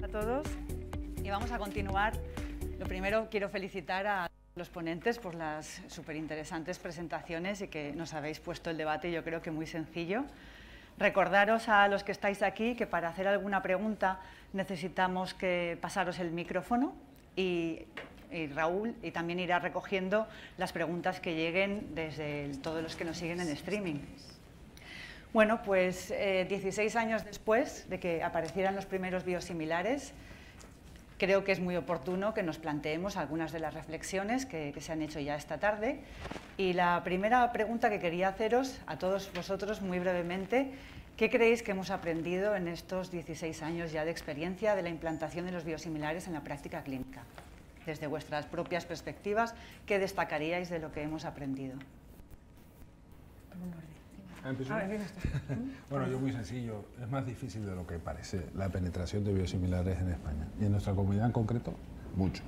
todos y vamos a continuar. Lo primero, quiero felicitar a los ponentes por las súper interesantes presentaciones y que nos habéis puesto el debate, yo creo que muy sencillo. Recordaros a los que estáis aquí que para hacer alguna pregunta necesitamos que pasaros el micrófono y Raúl y también irá recogiendo las preguntas que lleguen desde todos los que nos siguen en streaming. Bueno, pues 16 años después de que aparecieran los primeros biosimilares, creo que es muy oportuno que nos planteemos algunas de las reflexiones que se han hecho ya esta tarde. Y la primera pregunta que quería haceros a todos vosotros muy brevemente, ¿qué creéis que hemos aprendido en estos 16 años ya de experiencia de la implantación de los biosimilares en la práctica clínica? Desde vuestras propias perspectivas, ¿qué destacaríais de lo que hemos aprendido? Bueno, yo muy sencillo, es más difícil de lo que parece la penetración de biosimilares en España y en nuestra comunidad en concreto, mucho.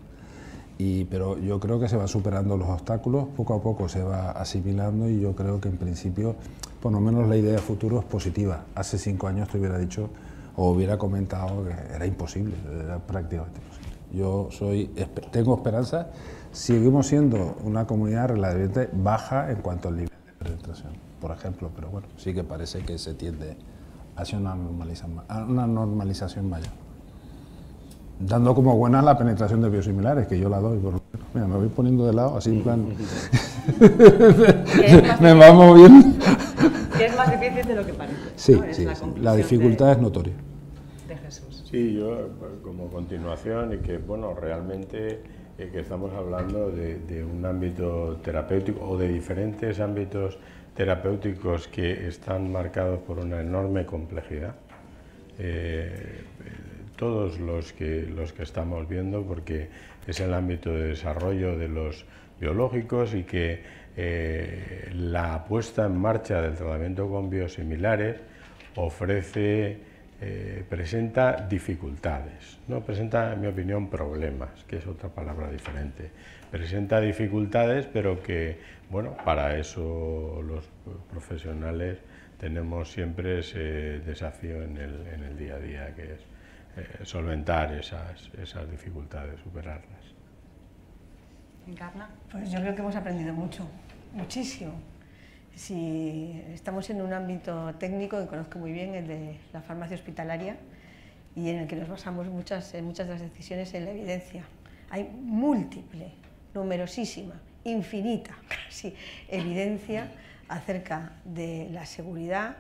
Pero yo creo que se va superando los obstáculos, poco a poco se va asimilando y yo creo que en principio, por lo menos la idea de futuro es positiva. Hace 5 años te hubiera dicho o hubiera comentado que era imposible, era prácticamente imposible. Yo tengo esperanza, seguimos siendo una comunidad relativamente baja en cuanto al nivel de penetración, por ejemplo, pero bueno, sí que parece que se tiende hacia una normalización mayor. Dando como buena la penetración de biosimilares, que yo la doy, por lo menos. Mira, me voy poniendo de lado, así en plan... me va moviendo. Que es más difícil de lo que parece. Sí, ¿no? sí, la dificultad es notoria. De Jesús. Sí, yo como continuación y que, bueno, realmente que estamos hablando de un ámbito terapéutico o de diferentes ámbitos terapéuticos que están marcados por una enorme complejidad. Todos los que estamos viendo, porque es el ámbito de desarrollo de los biológicos y que la puesta en marcha del tratamiento con biosimilares presenta dificultades, no presenta, en mi opinión, problemas, que es otra palabra diferente. Presenta dificultades, pero que, bueno, para eso los profesionales tenemos siempre ese desafío en el día a día, que es solventar esas dificultades, superarlas. ¿Encarna? Pues yo creo que hemos aprendido mucho, muchísimo. Si estamos en un ámbito técnico que conozco muy bien, el de la farmacia hospitalaria, y en el que nos basamos en muchas de las decisiones en la evidencia. Hay múltiple, numerosísima, infinita casi, evidencia acerca de la seguridad,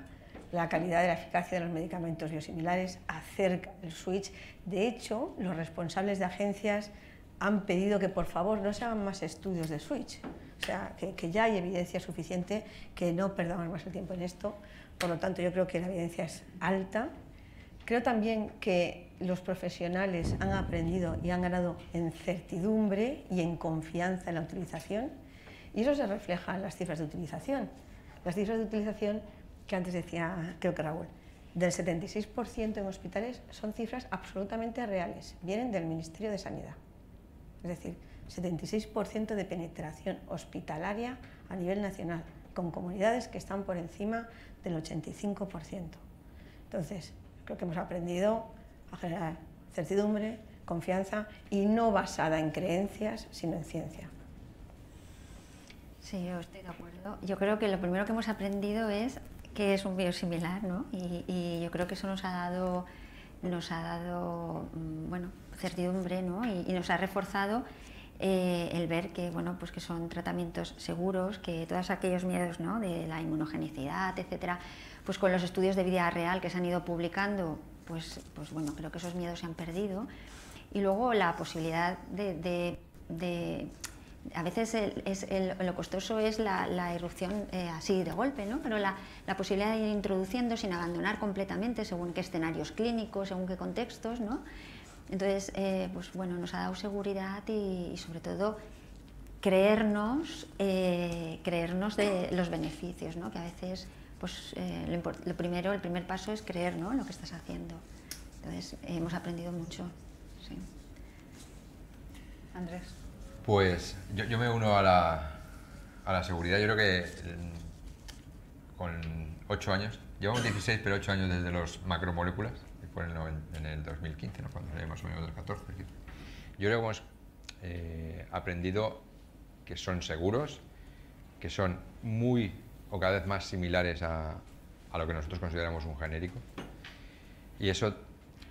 la calidad de la eficacia de los medicamentos biosimilares, acerca del switch. De hecho, los responsables de agencias han pedido que por favor no se hagan más estudios de switch, o sea, que ya hay evidencia suficiente, que no perdamos más el tiempo en esto. Por lo tanto, yo creo que la evidencia es alta. Creo también que los profesionales han aprendido y han ganado en certidumbre y en confianza en la utilización, y eso se refleja en las cifras de utilización. Las cifras de utilización que antes decía, creo que Raúl, del 76% en hospitales son cifras absolutamente reales, vienen del Ministerio de Sanidad. Es decir, 76% de penetración hospitalaria a nivel nacional, con comunidades que están por encima del 85%. Entonces, creo que hemos aprendido a generar certidumbre, confianza y no basada en creencias, sino en ciencia. Sí, yo estoy de acuerdo. Yo creo que lo primero que hemos aprendido es qué es un biosimilar, ¿no? Y yo creo que eso nos ha dado bueno, certidumbre, ¿no? Y nos ha reforzado el ver que, bueno, pues que son tratamientos seguros, que todos aquellos miedos, ¿no? De la inmunogenicidad, etcétera, pues con los estudios de vida real que se han ido publicando, pues bueno, creo que esos miedos se han perdido. Y luego la posibilidad a veces lo costoso es la irrupción así de golpe, ¿no? Pero la posibilidad de ir introduciendo sin abandonar completamente según qué escenarios clínicos, según qué contextos, ¿no? Entonces, pues bueno, nos ha dado seguridad y sobre todo creernos de los beneficios, ¿no? Que a veces, pues el primer paso es creer, ¿no? En lo que estás haciendo. Entonces, hemos aprendido mucho, sí. Andrés. Pues yo me uno a la seguridad. Yo creo que con 8 años, llevamos 16, pero 8 años desde los macromoléculas, que fue en el 2015, ¿no? Cuando salió más o menos del 14. Yo creo que hemos aprendido que son seguros, que son muy o cada vez más similares a lo que nosotros consideramos un genérico, y eso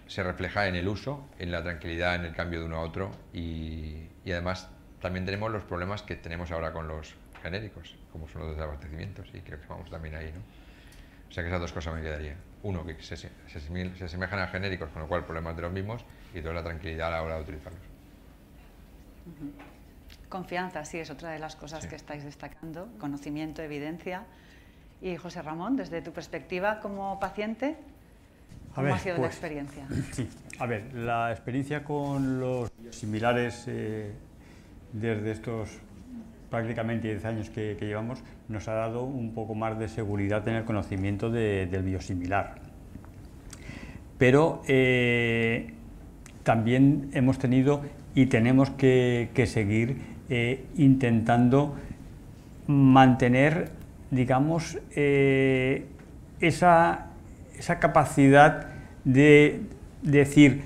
se refleja en el uso, en la tranquilidad, en el cambio de uno a otro, y además también tenemos los problemas que tenemos ahora con los genéricos, como son los desabastecimientos, y creo que vamos también ahí, ¿no? O sea que esas dos cosas me quedaría. Uno, que se asemejan a genéricos, con lo cual problemas de los mismos, y dos, la tranquilidad a la hora de utilizarlos. Confianza, sí, es otra de las cosas que estáis destacando, conocimiento, evidencia. Y José Ramón, desde tu perspectiva como paciente, ¿cómo ha sido la experiencia? Sí, a ver, la experiencia con los biosimilares desde estos prácticamente 10 años que llevamos nos ha dado un poco más de seguridad en el conocimiento del biosimilar. Pero también hemos tenido y tenemos que seguir intentando mantener, digamos, esa capacidad de decir,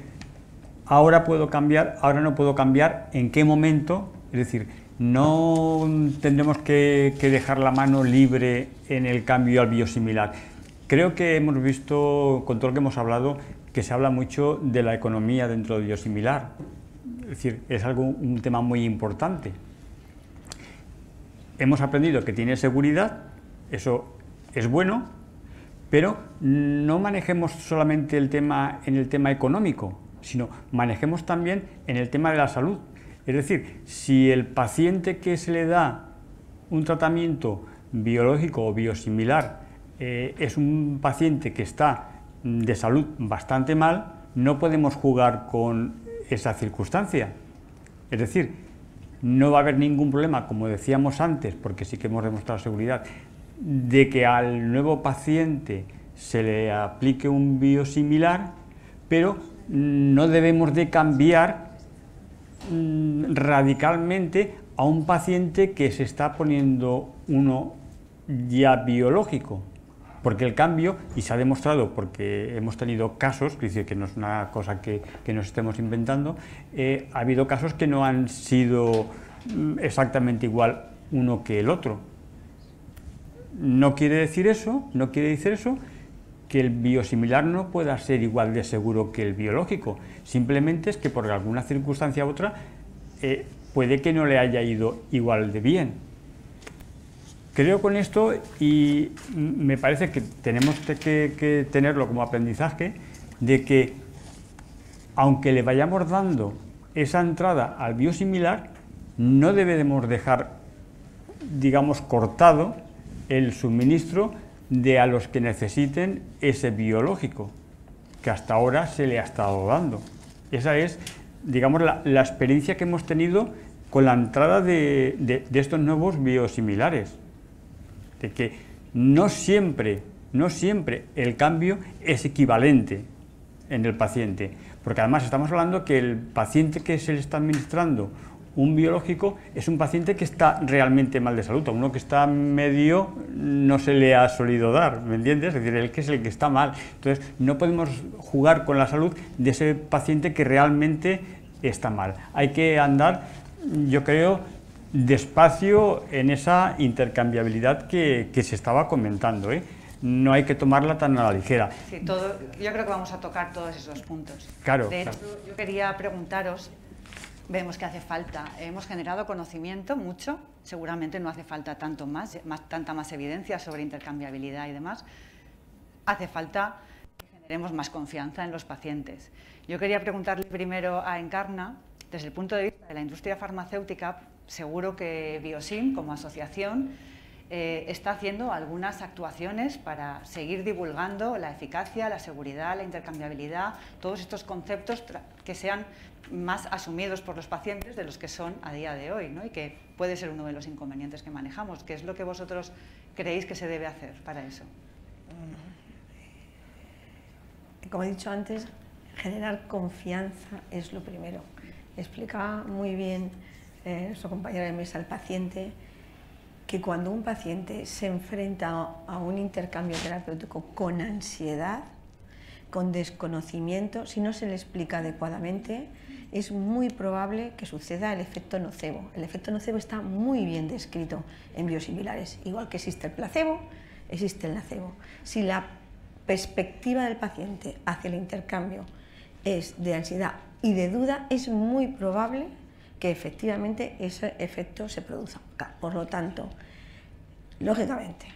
ahora puedo cambiar, ahora no puedo cambiar, en qué momento. Es decir, no tendremos que dejar la mano libre en el cambio al biosimilar. Creo que hemos visto, con todo lo que hemos hablado, que se habla mucho de la economía dentro del biosimilar. Es decir, es un tema muy importante. Hemos aprendido que tiene seguridad, eso es bueno, pero no manejemos solamente el tema en el tema económico, sino manejemos también en el tema de la salud. Es decir, si el paciente que se le da un tratamiento biológico o biosimilar es un paciente que está de salud bastante mal, no podemos jugar con esa circunstancia. Es decir, no va a haber ningún problema, como decíamos antes, porque sí que hemos demostrado seguridad, de que al nuevo paciente se le aplique un biosimilar, pero no debemos de cambiar radicalmente a un paciente que se está poniendo uno ya biológico, porque el cambio, y se ha demostrado porque hemos tenido casos, es decir, que no es una cosa que nos estemos inventando, ha habido casos que no han sido exactamente igual uno que el otro. No quiere decir eso que el biosimilar no pueda ser igual de seguro que el biológico, simplemente es que por alguna circunstancia u otra puede que no le haya ido igual de bien. Creo con esto, y me parece que tenemos que tenerlo como aprendizaje, de que aunque le vayamos dando esa entrada al biosimilar, no debemos dejar, digamos, cortado el suministro de a los que necesiten ese biológico, que hasta ahora se le ha estado dando. Esa es, digamos, la experiencia que hemos tenido con la entrada de estos nuevos biosimilares, de que no siempre el cambio es equivalente en el paciente, porque además estamos hablando que el paciente que se le está administrando un biológico es un paciente que está realmente mal de salud. A uno que está medio no se le ha solido dar, ¿me entiendes? Es decir, el que es el que está mal. Entonces, no podemos jugar con la salud de ese paciente que realmente está mal. Hay que andar, yo creo, despacio en esa intercambiabilidad que se estaba comentando, ¿eh? No hay que tomarla tan a la ligera. Sí, yo creo que vamos a tocar todos esos puntos. Claro. De hecho, yo quería preguntaros, vemos que hace falta, hemos generado conocimiento mucho, seguramente no hace falta tanta más evidencia sobre intercambiabilidad y demás, hace falta que generemos más confianza en los pacientes. Yo quería preguntarle primero a Encarna, desde el punto de vista de la industria farmacéutica, seguro que Biosim, como asociación, está haciendo algunas actuaciones para seguir divulgando la eficacia, la seguridad, la intercambiabilidad, todos estos conceptos que sean más asumidos por los pacientes de los que son a día de hoy, ¿no? Y que puede ser uno de los inconvenientes que manejamos. ¿Qué es lo que vosotros creéis que se debe hacer para eso? Como he dicho antes, generar confianza es lo primero. Explicaba muy bien su compañero de mesa, el paciente, que cuando un paciente se enfrenta a un intercambio terapéutico con ansiedad, con desconocimiento, si no se le explica adecuadamente, es muy probable que suceda el efecto nocebo. El efecto nocebo está muy bien descrito en biosimilares. Igual que existe el placebo, existe el nocebo. Si la perspectiva del paciente hacia el intercambio es de ansiedad y de duda, es muy probable que efectivamente ese efecto se produzca. Por lo tanto, lógicamente,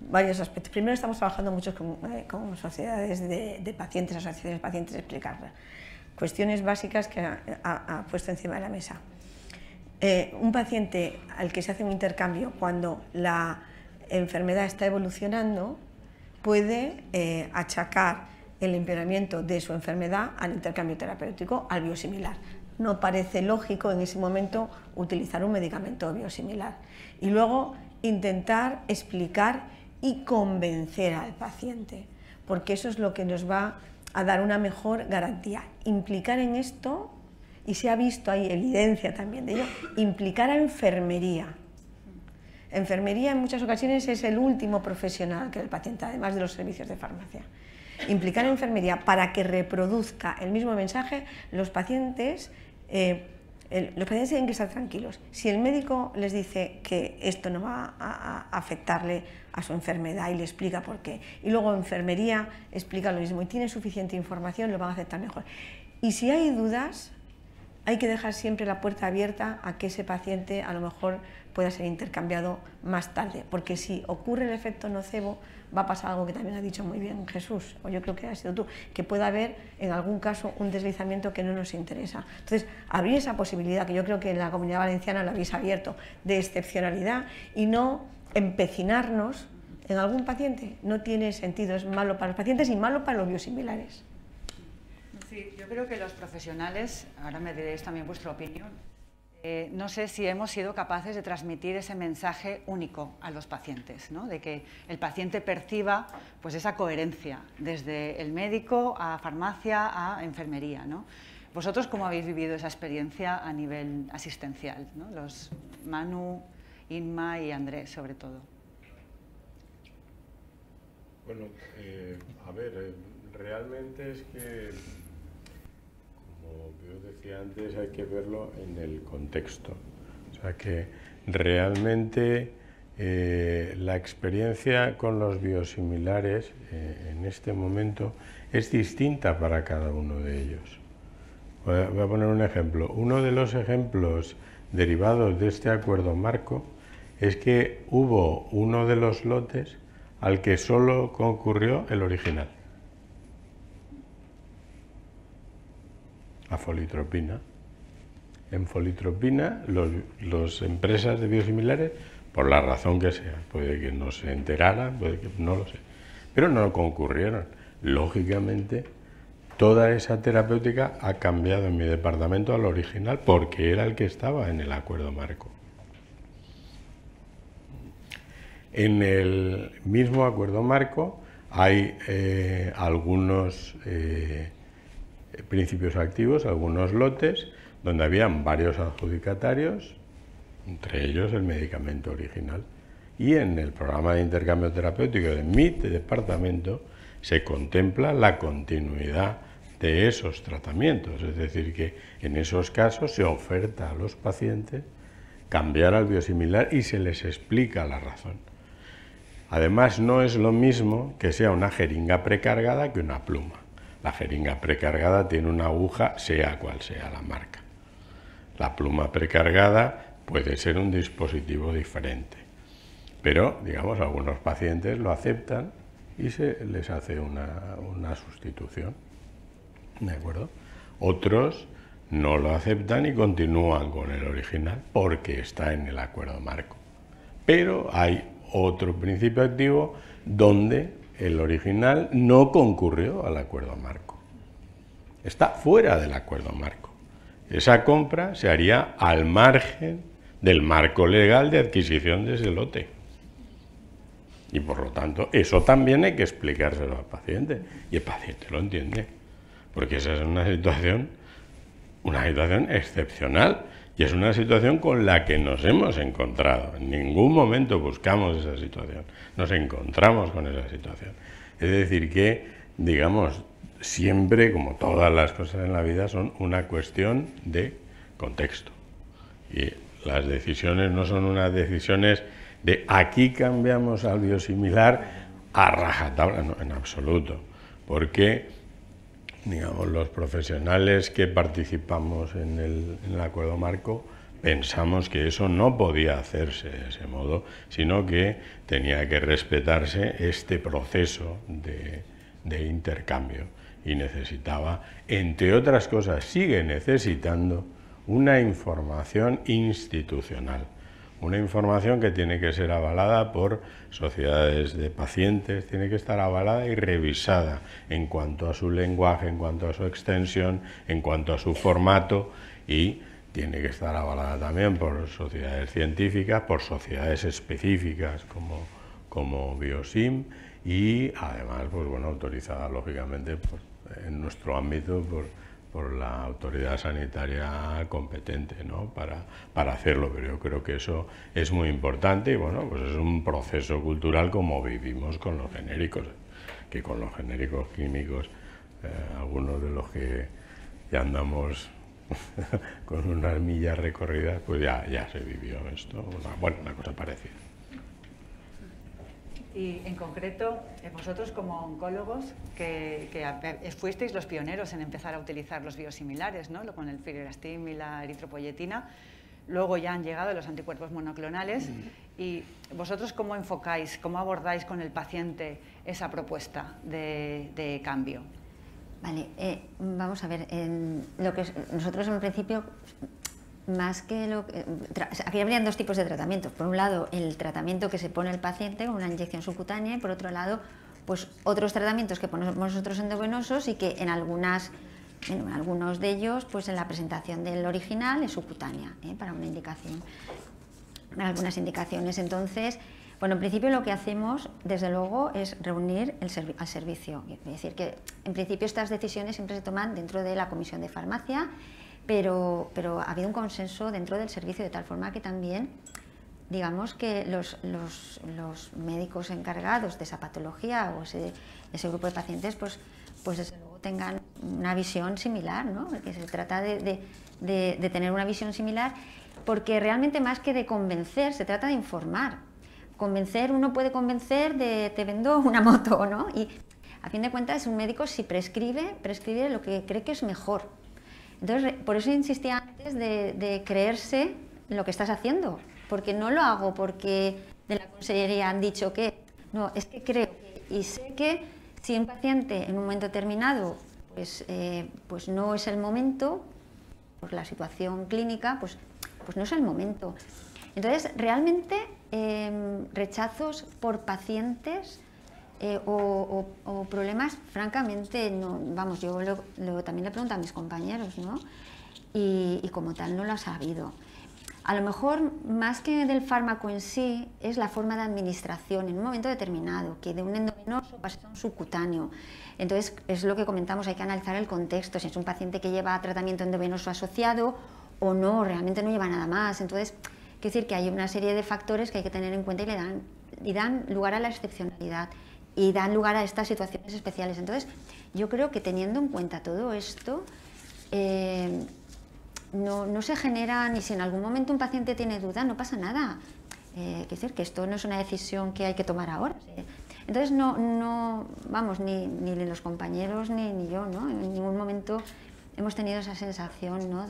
varios aspectos. Primero, estamos trabajando mucho con sociedades de pacientes, asociaciones de pacientes, explicarlas. Cuestiones básicas que ha puesto encima de la mesa. Un paciente al que se hace un intercambio cuando la enfermedad está evolucionando puede achacar el empeoramiento de su enfermedad al intercambio terapéutico, al biosimilar. No parece lógico en ese momento utilizar un medicamento biosimilar. Y luego intentar explicar y convencer al paciente, porque eso es lo que nos va a dar una mejor garantía. Implicar en esto, y se ha visto, hay evidencia también de ello, implicar a enfermería. Enfermería en muchas ocasiones es el último profesional que el paciente, además de los servicios de farmacia. Implicar a enfermería para que reproduzca el mismo mensaje, los pacientes tienen que estar tranquilos. Si el médico les dice que esto no va a afectarle a su enfermedad y le explica por qué, y luego enfermería explica lo mismo y tiene suficiente información, lo van a aceptar mejor. Y si hay dudas, hay que dejar siempre la puerta abierta a que ese paciente a lo mejor pueda ser intercambiado más tarde, porque si ocurre el efecto nocebo, va a pasar algo que también ha dicho muy bien Jesús, o yo creo que has sido tú, que pueda haber en algún caso un deslizamiento que no nos interesa. Entonces, abrir esa posibilidad, que yo creo que en la Comunidad Valenciana lo habéis abierto, de excepcionalidad, y no empecinarnos en algún paciente, no tiene sentido, es malo para los pacientes y malo para los biosimilares. Sí, yo creo que los profesionales, ahora me diréis también vuestra opinión, no sé si hemos sido capaces de transmitir ese mensaje único a los pacientes, ¿no? De que el paciente perciba pues, esa coherencia, desde el médico a farmacia a enfermería, ¿no? ¿Vosotros cómo habéis vivido esa experiencia a nivel asistencial, ¿no? Los Manu, Inma y Andrés, sobre todo. Bueno, a ver, realmente es que, como yo decía antes, hay que verlo en el contexto. O sea que realmente la experiencia con los biosimilares en este momento es distinta para cada uno de ellos. Voy a poner un ejemplo. Uno de los ejemplos derivados de este acuerdo marco es que hubo uno de los lotes al que solo concurrió el original, la folitropina. En folitropina, las empresas de biosimilares, por la razón que sea, puede que no se enteraran, puede que no lo sé, pero no concurrieron. Lógicamente, toda esa terapéutica ha cambiado en mi departamento al original porque era el que estaba en el acuerdo marco. En el mismo acuerdo marco hay algunos principios activos, algunos lotes, donde habían varios adjudicatarios, entre ellos el medicamento original. Y en el programa de intercambio terapéutico de mi departamento se contempla la continuidad de esos tratamientos, es decir, que en esos casos se oferta a los pacientes cambiar al biosimilar y se les explica la razón. Además, no es lo mismo que sea una jeringa precargada que una pluma. La jeringa precargada tiene una aguja, sea cual sea la marca. La pluma precargada puede ser un dispositivo diferente. Pero, digamos, algunos pacientes lo aceptan y se les hace una sustitución. ¿De acuerdo? Otros no lo aceptan y continúan con el original porque está en el acuerdo marco. Pero hay otro principio activo donde el original no concurrió al acuerdo marco. Está fuera del acuerdo marco. Esa compra se haría al margen del marco legal de adquisición de ese lote. Y por lo tanto, eso también hay que explicárselo al paciente. Y el paciente lo entiende. Porque esa es una situación excepcional. Y es una situación con la que nos hemos encontrado. En ningún momento buscamos esa situación. Nos encontramos con esa situación. Es decir, que digamos, siempre, como todas las cosas en la vida, son una cuestión de contexto. Y las decisiones no son unas decisiones de aquí cambiamos al biosimilar a rajatabla, no, en absoluto, porque, digamos, los profesionales que participamos en el acuerdo marco pensamos que eso no podía hacerse de ese modo, sino que tenía que respetarse este proceso de intercambio y necesitaba, entre otras cosas, sigue necesitando una información institucional, una información que tiene que ser avalada por sociedades de pacientes, tiene que estar avalada y revisada en cuanto a su lenguaje, en cuanto a su extensión, en cuanto a su formato, y tiene que estar avalada también por sociedades científicas, por sociedades específicas como Biosim, y además, pues bueno, autorizada lógicamente en nuestro ámbito por la autoridad sanitaria competente, ¿no? para hacerlo, pero yo creo que eso es muy importante y bueno, pues es un proceso cultural como vivimos con los genéricos, que con los genéricos químicos, algunos de los que ya andamos con unas millas recorridas, pues ya se vivió esto, una cosa parecida. Y en concreto, vosotros como oncólogos, que fuisteis los pioneros en empezar a utilizar los biosimilares, ¿no? Con el filgrastim y la eritropoyetina, luego ya han llegado los anticuerpos monoclonales, y vosotros ¿cómo enfocáis, cómo abordáis con el paciente esa propuesta de cambio? Vale, vamos a ver, nosotros en principio, más que aquí habrían dos tipos de tratamientos. Por un lado, el tratamiento que se pone el paciente con una inyección subcutánea, y por otro lado, pues otros tratamientos que ponemos nosotros endovenosos y que en algunos de ellos, pues en la presentación del original es subcutánea, para una indicación, en algunas indicaciones. Entonces, bueno, en principio lo que hacemos, desde luego, es reunir al servicio. Es decir, que en principio estas decisiones siempre se toman dentro de la Comisión de Farmacia, pero ha habido un consenso dentro del servicio de tal forma que también, digamos, que los médicos encargados de esa patología o ese grupo de pacientes, pues desde luego tengan una visión similar, ¿no? Porque se trata de tener una visión similar, porque realmente más que de convencer, se trata de informar. Convencer, uno puede convencer de te vendo una moto, ¿no? Y a fin de cuentas un médico si prescribe lo que cree que es mejor. Entonces, por eso insistía antes de creerse lo que estás haciendo, porque no lo hago porque de la consellería han dicho que, no, es que creo y sé que si un paciente en un momento determinado pues no es el momento, por la situación clínica, pues no es el momento. Entonces, realmente rechazos por pacientes o problemas, francamente, no, vamos, yo también le pregunto a mis compañeros, ¿no? Y como tal no lo ha habido. A lo mejor, más que del fármaco en sí, es la forma de administración en un momento determinado, que de un endovenoso pasa a un subcutáneo. Entonces, es lo que comentamos, hay que analizar el contexto, si es un paciente que lleva tratamiento endovenoso asociado o no, realmente no lleva nada más. Entonces, quiero decir que hay una serie de factores que hay que tener en cuenta y dan lugar a la excepcionalidad y dan lugar a estas situaciones especiales. Entonces, yo creo que teniendo en cuenta todo esto, no se genera, ni si en algún momento un paciente tiene duda, no pasa nada. Quiero decir que esto no es una decisión que hay que tomar ahora. Entonces, vamos, ni los compañeros ni yo, ¿no? En ningún momento hemos tenido esa sensación, ¿no?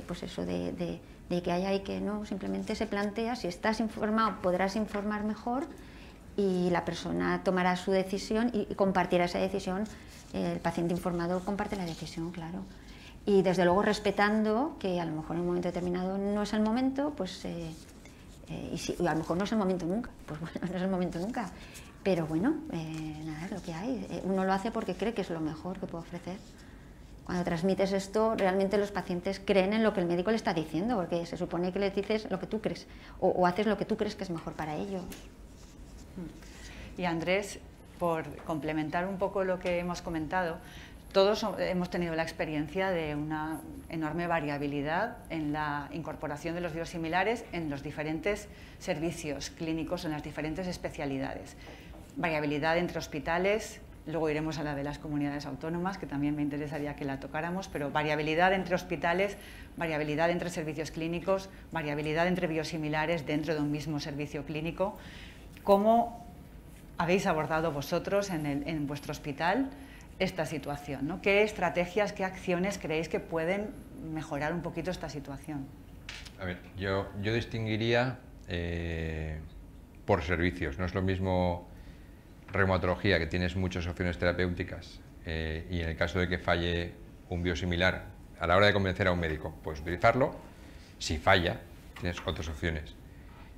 Pues eso, de que hay que, no, simplemente se plantea, si estás informado podrás informar mejor y la persona tomará su decisión y compartirá esa decisión, el paciente informado comparte la decisión, claro. Y desde luego respetando que a lo mejor en un momento determinado no es el momento, pues, y a lo mejor no es el momento nunca, pues bueno, no es el momento nunca, pero bueno, nada, es lo que hay, uno lo hace porque cree que es lo mejor que puede ofrecer. Cuando transmites esto, realmente los pacientes creen en lo que el médico le está diciendo, porque se supone que les dices lo que tú crees, o haces lo que tú crees que es mejor para ellos. Y Andrés, por complementar un poco lo que hemos comentado, todos hemos tenido la experiencia de una enorme variabilidad en la incorporación de los biosimilares en los diferentes servicios clínicos, en las diferentes especialidades. Variabilidad entre hospitales, luego iremos a la de las comunidades autónomas, que también me interesaría que la tocáramos, pero variabilidad entre hospitales, variabilidad entre servicios clínicos, variabilidad entre biosimilares dentro de un mismo servicio clínico. ¿Cómo habéis abordado vosotros en vuestro hospital esta situación, ¿no? ¿Qué estrategias, qué acciones creéis que pueden mejorar un poquito esta situación? A ver, yo distinguiría por servicios. No es lo mismo reumatología, que tienes muchas opciones terapéuticas, y en el caso de que falle un biosimilar, a la hora de convencer a un médico, puedes utilizarlo. Si falla, tienes otras opciones.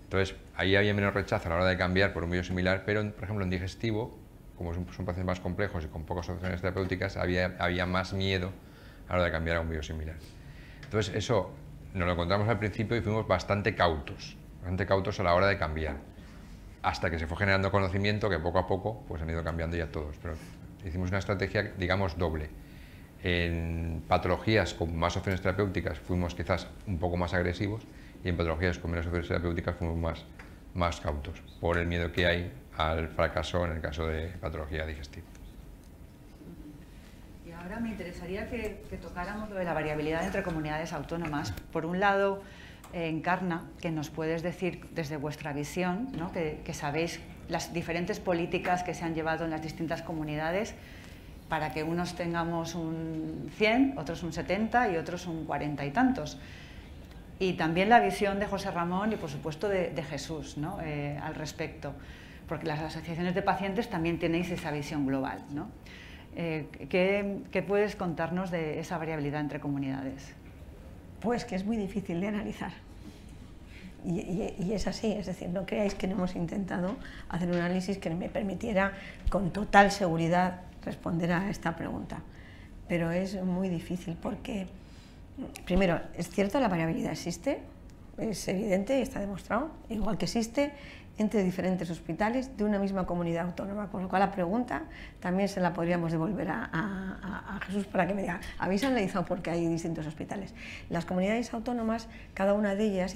Entonces, ahí había menos rechazo a la hora de cambiar por un biosimilar, pero, por ejemplo, en digestivo, como son pacientes más complejos y con pocas opciones terapéuticas, había más miedo a la hora de cambiar a un biosimilar. Entonces, eso nos lo encontramos al principio y fuimos bastante cautos a la hora de cambiar, hasta que se fue generando conocimiento que poco a poco pues han ido cambiando ya todos. Pero hicimos una estrategia, digamos, doble. En patologías con más opciones terapéuticas fuimos quizás un poco más agresivos, y en patologías con menos opciones terapéuticas fuimos más cautos, por el miedo que hay al fracaso en el caso de patología digestiva. Y ahora me interesaría que tocáramos lo de la variabilidad entre comunidades autónomas. Por un lado, Encarna, que nos puedes decir desde vuestra visión, ¿no? que sabéis las diferentes políticas que se han llevado en las distintas comunidades, para que unos tengamos un 100, otros un 70 y otros un 40 y tantos. Y también la visión de José Ramón y, por supuesto, de Jesús, ¿no? Al respecto, porque las asociaciones de pacientes también tenéis esa visión global, ¿no? ¿Qué puedes contarnos de esa variabilidad entre comunidades? Pues que es muy difícil de analizar. Y es así, es decir, no creáis que no hemos intentado hacer un análisis que me permitiera con total seguridad responder a esta pregunta. Pero es muy difícil porque, primero, es cierto, la variabilidad existe, es evidente y está demostrado, igual que existe entre diferentes hospitales de una misma comunidad autónoma, con lo cual la pregunta también se la podríamos devolver a Jesús para que me diga, ¿habéis analizado por qué hay distintos hospitales? Las comunidades autónomas, cada una de ellas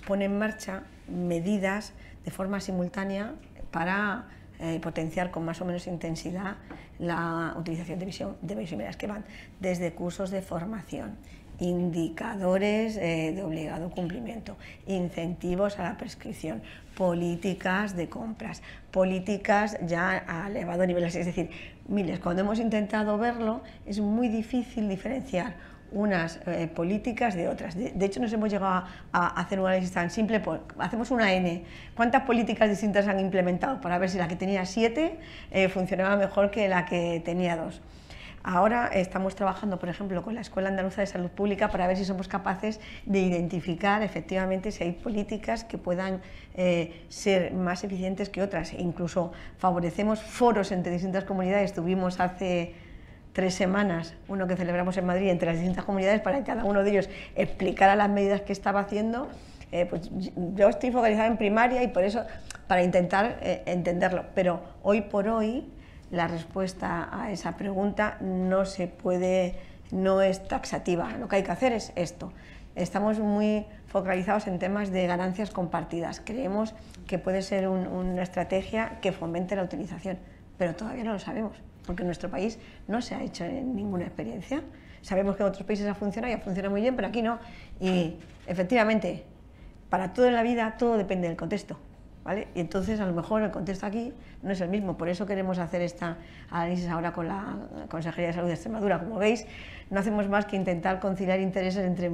pone en marcha medidas de forma simultánea para potenciar con más o menos intensidad la utilización de biosimilares, que van desde cursos de formación, indicadores de obligado cumplimiento, incentivos a la prescripción, políticas de compras, políticas ya a elevado nivel. Es decir, miles, cuando hemos intentado verlo es muy difícil diferenciar unas políticas de otras. De hecho, nos hemos llegado a hacer un análisis tan simple, hacemos una N, ¿cuántas políticas distintas han implementado? Para ver si la que tenía 7 funcionaba mejor que la que tenía 2. Ahora estamos trabajando, por ejemplo, con la Escuela Andaluza de Salud Pública para ver si somos capaces de identificar efectivamente si hay políticas que puedan ser más eficientes que otras. E incluso favorecemos foros entre distintas comunidades. Tuvimos hace 3 semanas uno que celebramos en Madrid entre las distintas comunidades para que cada uno de ellos explicara las medidas que estaba haciendo. Pues yo estoy focalizada en primaria y por eso, para intentar entenderlo. Pero hoy por hoy, la respuesta a esa pregunta no es taxativa. Lo que hay que hacer es esto. Estamos muy focalizados en temas de ganancias compartidas. Creemos que puede ser una estrategia que fomente la utilización, pero todavía no lo sabemos, porque en nuestro país no se ha hecho ninguna experiencia. Sabemos que en otros países ha funcionado y ha funcionado muy bien, pero aquí no. Y efectivamente, para todo en la vida, todo depende del contexto, ¿vale? Y entonces, a lo mejor el contexto aquí no es el mismo. Por eso queremos hacer este análisis ahora con la Consejería de Salud de Extremadura. Como veis, no hacemos más que intentar conciliar intereses entre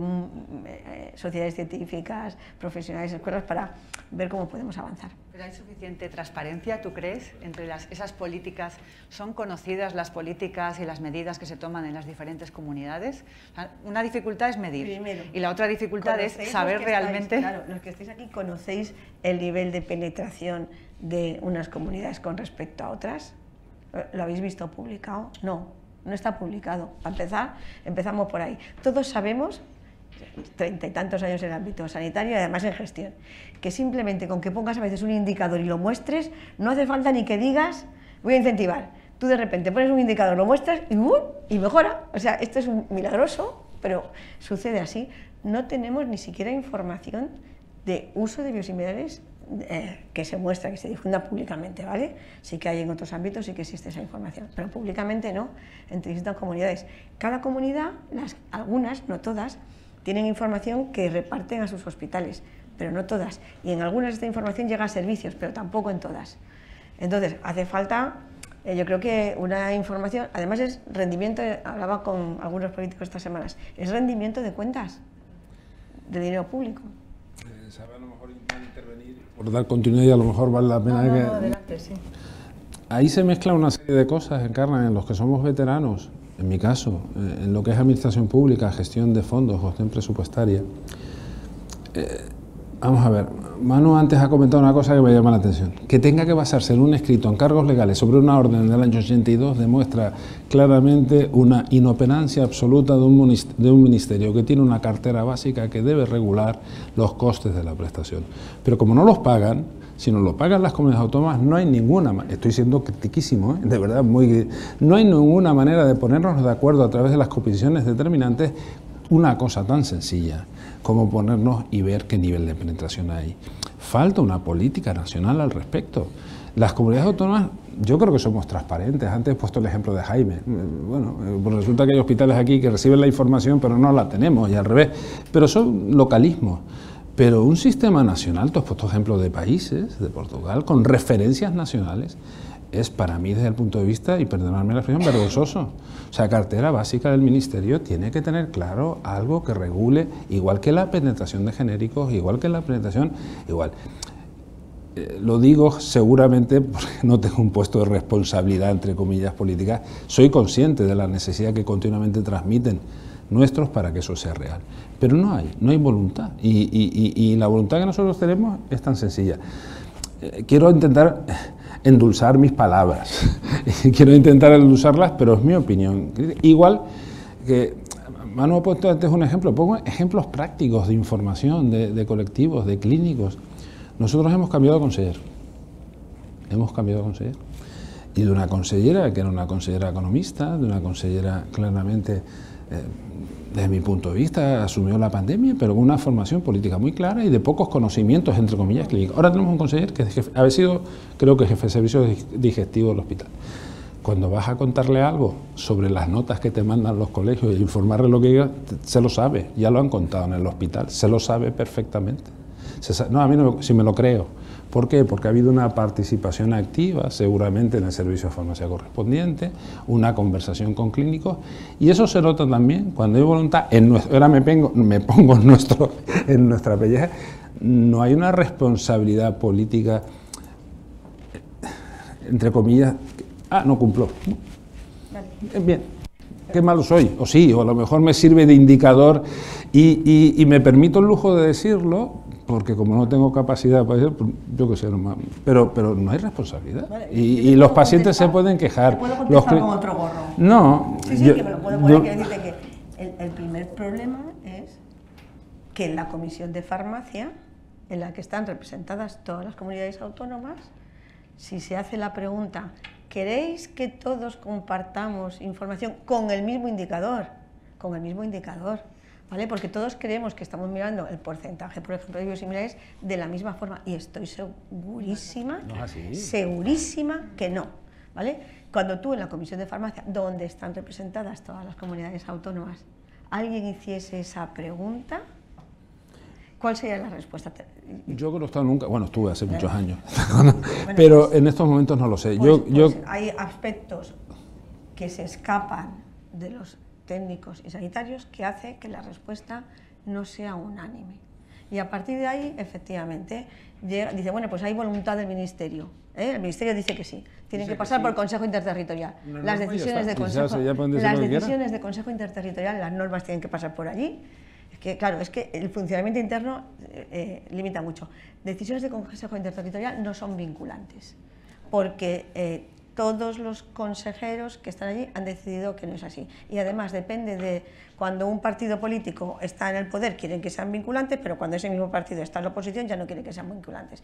sociedades científicas, profesionales, escuelas, para ver cómo podemos avanzar. ¿Pero hay suficiente transparencia, tú crees, entre esas políticas? ¿Son conocidas las políticas y las medidas que se toman en las diferentes comunidades? O sea, una dificultad es medir, primero, y la otra dificultad es saber realmente... Claro, los que estáis aquí, ¿conocéis el nivel de penetración de unas comunidades con respecto a otras? ¿Lo habéis visto publicado? No, no está publicado. Para empezar, empezamos por ahí. Todos sabemos, 30 y tantos años en el ámbito sanitario y además en gestión, que simplemente con que pongas a veces un indicador y lo muestres, no hace falta ni que digas, voy a incentivar. Tú de repente pones un indicador, lo muestras y mejora. O sea, esto es milagroso, pero sucede así. No tenemos ni siquiera información de uso de biosimilares que se muestra, que se difunda públicamente, ¿vale? Sí que hay en otros ámbitos, sí que existe esa información, pero públicamente no, entre distintas comunidades. Cada comunidad, algunas, no todas, tienen información que reparten a sus hospitales, pero no todas. Y en algunas esta información llega a servicios, pero tampoco en todas. Entonces, hace falta, yo creo que una información, además es rendimiento, hablaba con algunos políticos estas semanas, es rendimiento de cuentas, de dinero público. Sabe a lo mejor intervenir por dar continuidad y a lo mejor vale la pena que... adelante, sí. Ahí se mezcla una serie de cosas, Encarna, en los que somos veteranos, en mi caso, en lo que es administración pública, gestión de fondos, gestión presupuestaria. Vamos a ver, Manu antes ha comentado una cosa que me llama la atención. Que tenga que basarse en un escrito en cargos legales sobre una orden del año 82 demuestra claramente una inoperancia absoluta de un ministerio que tiene una cartera básica que debe regular los costes de la prestación. Pero como no los pagan, si no lo pagan las comunidades autónomas, no hay ninguna, estoy siendo critiquísimo, de verdad, no hay ninguna manera de ponernos de acuerdo a través de las comisiones determinantes una cosa tan sencilla como ponernos y ver qué nivel de penetración hay. Falta una política nacional al respecto. Las comunidades autónomas, yo creo que somos transparentes. Antes he puesto el ejemplo de Jaime. Bueno, pues resulta que hay hospitales aquí que reciben la información pero no la tenemos y al revés. Pero son localismos. Pero un sistema nacional, tú has puesto ejemplos de países, de Portugal, con referencias nacionales, es para mí desde el punto de vista, y perdonadme la expresión, vergonzoso. O sea, cartera básica del Ministerio tiene que tener claro algo que regule, igual que la penetración de genéricos, igual que la penetración, igual. Lo digo seguramente porque no tengo un puesto de responsabilidad, entre comillas, políticas. Soy consciente de la necesidad que continuamente transmiten nuestros para que eso sea real. Pero no hay voluntad. Y la voluntad que nosotros tenemos es tan sencilla. Quiero intentar endulzar mis palabras, quiero intentar endulzarlas, pero es mi opinión. Igual que Manu ha puesto antes un ejemplo, pongo ejemplos prácticos de información, de colectivos, de clínicos. Nosotros hemos cambiado de consejero, y de una consellera que era una consellera economista, de una consellera claramente, desde mi punto de vista, asumió la pandemia, pero con una formación política muy clara y de pocos conocimientos, entre comillas, clínicos. Ahora tenemos un consejero que ha sido, creo que jefe de servicio digestivo del hospital. Cuando vas a contarle algo sobre las notas que te mandan los colegios e informarle lo que diga, se lo sabe, ya lo han contado en el hospital, se lo sabe perfectamente. No, a mí no, si me lo creo. ¿Por qué? Porque ha habido una participación activa, seguramente en el servicio de farmacia correspondiente, una conversación con clínicos, y eso se nota también cuando hay voluntad. Ahora me pongo en nuestra pelleja, no hay una responsabilidad política, entre comillas, no cumplo. Bien, qué malo soy, o sí, o a lo mejor me sirve de indicador, y me permito el lujo de decirlo, porque como no tengo capacidad para decir, pues, yo qué sé, pero no hay responsabilidad. Vale, y los pacientes se pueden quejar. ¿Te puedo contestar con otro gorro? No. Sí, que me lo puedo poner, quiero decirte que el primer problema es que en la Comisión de Farmacia, en la que están representadas todas las comunidades autónomas, si se hace la pregunta, ¿queréis que todos compartamos información con el mismo indicador? Con el mismo indicador. ¿Vale? Porque todos creemos que estamos mirando el porcentaje, por ejemplo, de biosimilares de la misma forma, y estoy segurísima, segurísima que no, ¿vale? Cuando tú en la Comisión de Farmacia, donde están representadas todas las comunidades autónomas, alguien hiciese esa pregunta, ¿cuál sería la respuesta? Yo que no he estado nunca, bueno, estuve hace muchos años, pero pues, en estos momentos no lo sé. Pues hay aspectos que se escapan de los técnicos y sanitarios que hace que la respuesta no sea unánime. Y a partir de ahí, efectivamente, dice, bueno, pues hay voluntad del Ministerio. El Ministerio dice que sí. Tienen que pasar por el Consejo Interterritorial. Las decisiones de Consejo Interterritorial, las normas tienen que pasar por allí. Es que, claro, es que el funcionamiento interno limita mucho. Decisiones de Consejo Interterritorial no son vinculantes, porque todos los consejeros que están allí han decidido que no es así. Y además depende de cuando un partido político está en el poder, quieren que sean vinculantes, pero cuando ese mismo partido está en la oposición ya no quiere que sean vinculantes.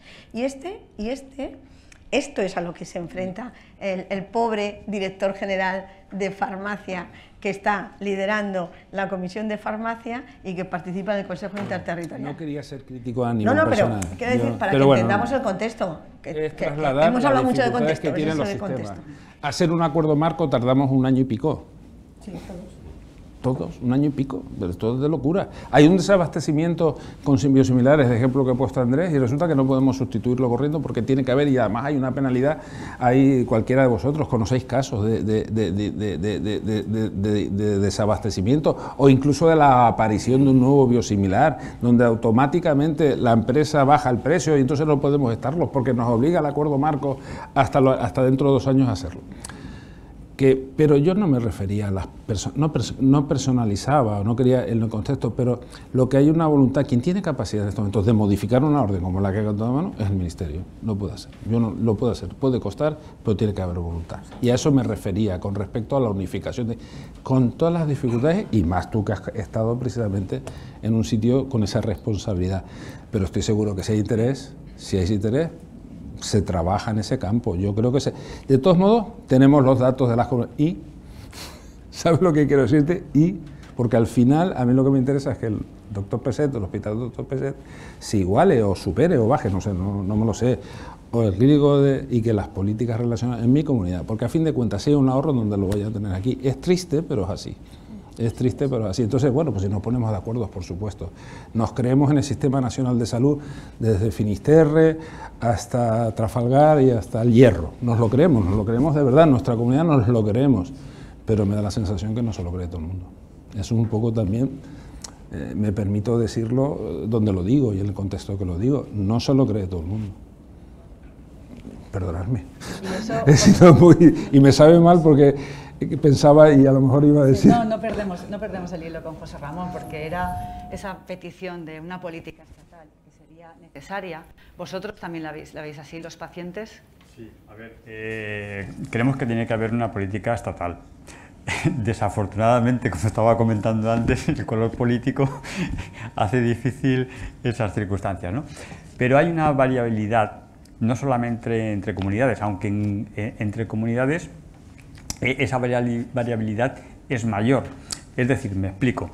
Esto es a lo que se enfrenta el pobre director general de farmacia, que está liderando la Comisión de Farmacia y que participa en el Consejo Interterritorial. No quería ser crítico a nivel personal. Pero quiero decir, para que entendamos el contexto, que hemos hablado mucho de contexto, que tienen los de sistemas. contexto. Hacer un acuerdo marco tardamos 1 año y pico. Sí, todos. Todos, 1 año y pico, pero todo es de locura. Hay un desabastecimiento con biosimilares, de ejemplo que ha puesto Andrés, y resulta que no podemos sustituirlo corriendo porque tiene que haber, y además hay una penalidad. Hay cualquiera de vosotros conocéis casos de desabastecimiento o incluso de la aparición de un nuevo biosimilar, donde automáticamente la empresa baja el precio y entonces no podemos estarlos porque nos obliga el acuerdo marco hasta dentro de 2 años a hacerlo. Pero yo no me refería a las personas, no personalizaba, no quería en el contexto, pero lo que hay una voluntad, quien tiene capacidad en estos momentos de modificar una orden como la que ha contado mano es el Ministerio, lo puede hacer, yo no lo puedo hacer, puede costar, pero tiene que haber voluntad. Y a eso me refería con respecto a la unificación, con todas las dificultades, y más tú que has estado precisamente en un sitio con esa responsabilidad. Pero estoy seguro que si hay interés, se trabaja en ese campo. Yo creo que de todos modos tenemos los datos de las comunidades y ¿sabes lo que quiero decirte? Porque al final a mí lo que me interesa es que el doctor Peset, el hospital doctor Peset, se iguale o supere o baje, no sé, no me lo sé, o el clínico y que las políticas relacionadas en mi comunidad, porque a fin de cuentas sí hay un ahorro donde lo voy a tener aquí. Es triste, pero es así. Es triste, pero así. Entonces, bueno, pues si nos ponemos de acuerdo, por supuesto. Nos creemos en el Sistema Nacional de Salud desde Finisterre hasta Trafalgar y hasta el Hierro. Nos lo creemos de verdad, nuestra comunidad nos lo creemos, pero me da la sensación que no se lo cree todo el mundo. Eso es un poco también, me permito decirlo donde lo digo y en el contexto que lo digo, no se lo cree todo el mundo. Perdonadme. Y me sabe mal porque pensaba y a lo mejor iba a decir... Sí, no perdemos el hilo con José Ramón, porque era esa petición de una política estatal que sería necesaria. ¿Vosotros también la veis así, los pacientes? Sí, a ver, creemos que tiene que haber una política estatal. Desafortunadamente, como estaba comentando antes, el color político hace difícil esas circunstancias, ¿no? Pero hay una variabilidad, no solamente entre comunidades, aunque entre comunidades esa variabilidad es mayor. Es decir, me explico.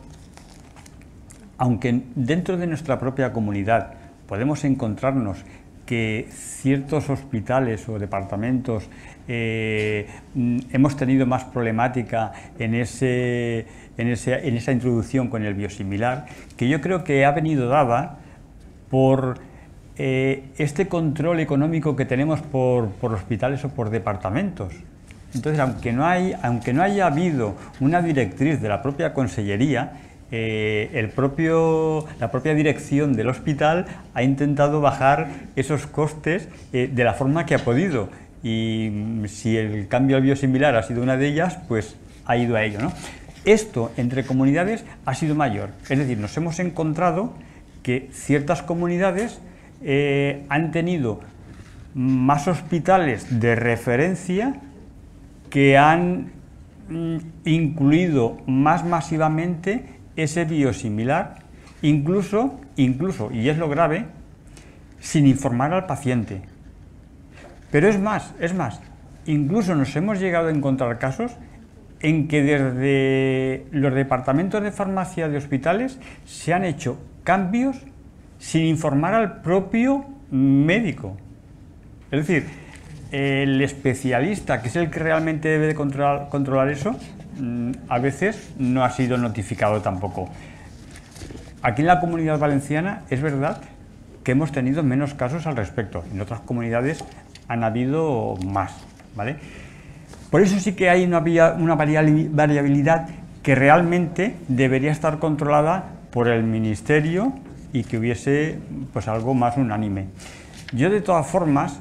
Aunque dentro de nuestra propia comunidad podemos encontrarnos que ciertos hospitales o departamentos hemos tenido más problemática en esa introducción con el biosimilar, que yo creo que ha venido dada por este control económico que tenemos por hospitales o por departamentos. Entonces, aunque no haya habido una directriz de la propia consellería, la propia dirección del hospital ha intentado bajar esos costes de la forma que ha podido. Y si el cambio al biosimilar ha sido una de ellas, pues ha ido a ello, ¿no? Esto entre comunidades ha sido mayor. Es decir, nos hemos encontrado que ciertas comunidades han tenido más hospitales de referencia que han incluido más masivamente ese biosimilar, incluso, y es lo grave, sin informar al paciente. Pero es más, incluso nos hemos llegado a encontrar casos en que desde los departamentos de farmacia de hospitales se han hecho cambios sin informar al propio médico. Es decir, el especialista, que es el que realmente debe de controlar eso, a veces no ha sido notificado tampoco. Aquí en la Comunidad Valenciana es verdad que hemos tenido menos casos al respecto. En otras comunidades han habido más, ¿vale? Por eso sí que hay una variabilidad que realmente debería estar controlada por el Ministerio y que hubiese pues algo más unánime. Yo de todas formas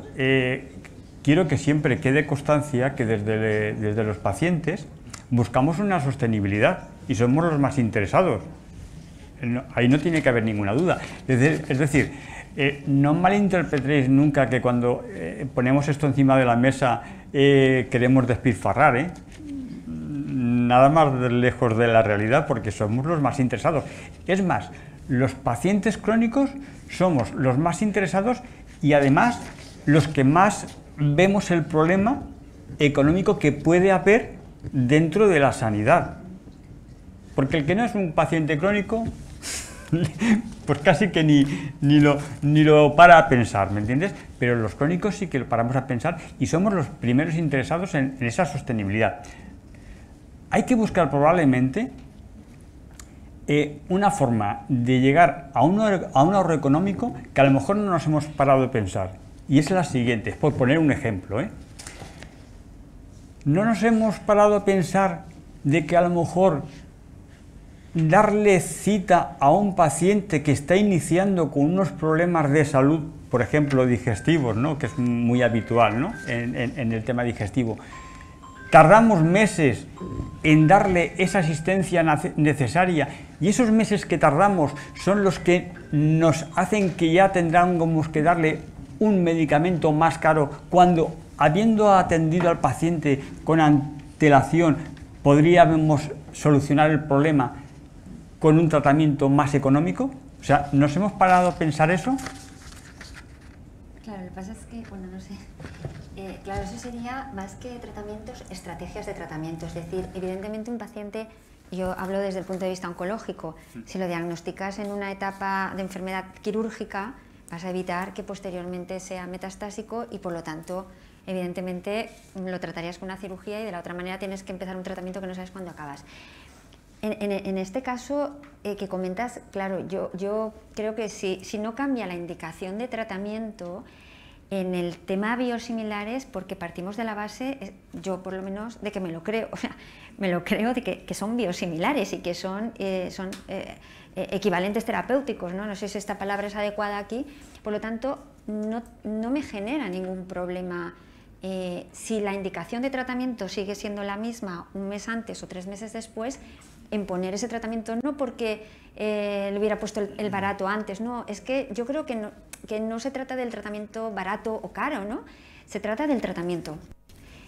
quiero que siempre quede constancia que desde los pacientes buscamos una sostenibilidad y somos los más interesados. Ahí no tiene que haber ninguna duda. Es decir, no malinterpretéis nunca que cuando ponemos esto encima de la mesa queremos despilfarrar, nada más lejos de la realidad, porque somos los más interesados. Es más, los pacientes crónicos somos los más interesados y además los que más vemos el problema económico que puede haber dentro de la sanidad. Porque el que no es un paciente crónico, pues casi que ni lo para a pensar, ¿me entiendes? Pero los crónicos sí que lo paramos a pensar y somos los primeros interesados en esa sostenibilidad. Hay que buscar probablemente una forma de llegar a un ahorro económico que a lo mejor no nos hemos parado de pensar. Y es la siguiente, por poner un ejemplo, no nos hemos parado a pensar de que a lo mejor darle cita a un paciente que está iniciando con unos problemas de salud, por ejemplo digestivos, ¿no?, que es muy habitual, ¿no?, en el tema digestivo, tardamos meses en darle esa asistencia necesaria y esos meses que tardamos son los que nos hacen que ya tendríamos que darle un medicamento más caro cuando, habiendo atendido al paciente con antelación, podríamos solucionar el problema con un tratamiento más económico. O sea, ¿nos hemos parado a pensar eso? Claro, lo que pasa es que, bueno, no sé. Claro, eso sería más que tratamientos, estrategias de tratamiento. Es decir, evidentemente un paciente, yo hablo desde el punto de vista oncológico, si lo diagnosticas en una etapa de enfermedad quirúrgica, vas a evitar que posteriormente sea metastásico y por lo tanto, evidentemente, lo tratarías con una cirugía y de la otra manera tienes que empezar un tratamiento que no sabes cuándo acabas. En este caso que comentas, claro, yo creo que si no cambia la indicación de tratamiento, en el tema biosimilares, porque partimos de la base, yo por lo menos, de que me lo creo, o sea, me lo creo de que son biosimilares y que son equivalentes terapéuticos, ¿no? No sé si esta palabra es adecuada aquí, por lo tanto, no me genera ningún problema. Si la indicación de tratamiento sigue siendo la misma un mes antes o 3 meses después, en poner ese tratamiento, no porque le hubiera puesto el barato antes, no, es que yo creo que no se trata del tratamiento barato o caro, ¿no? Se trata del tratamiento.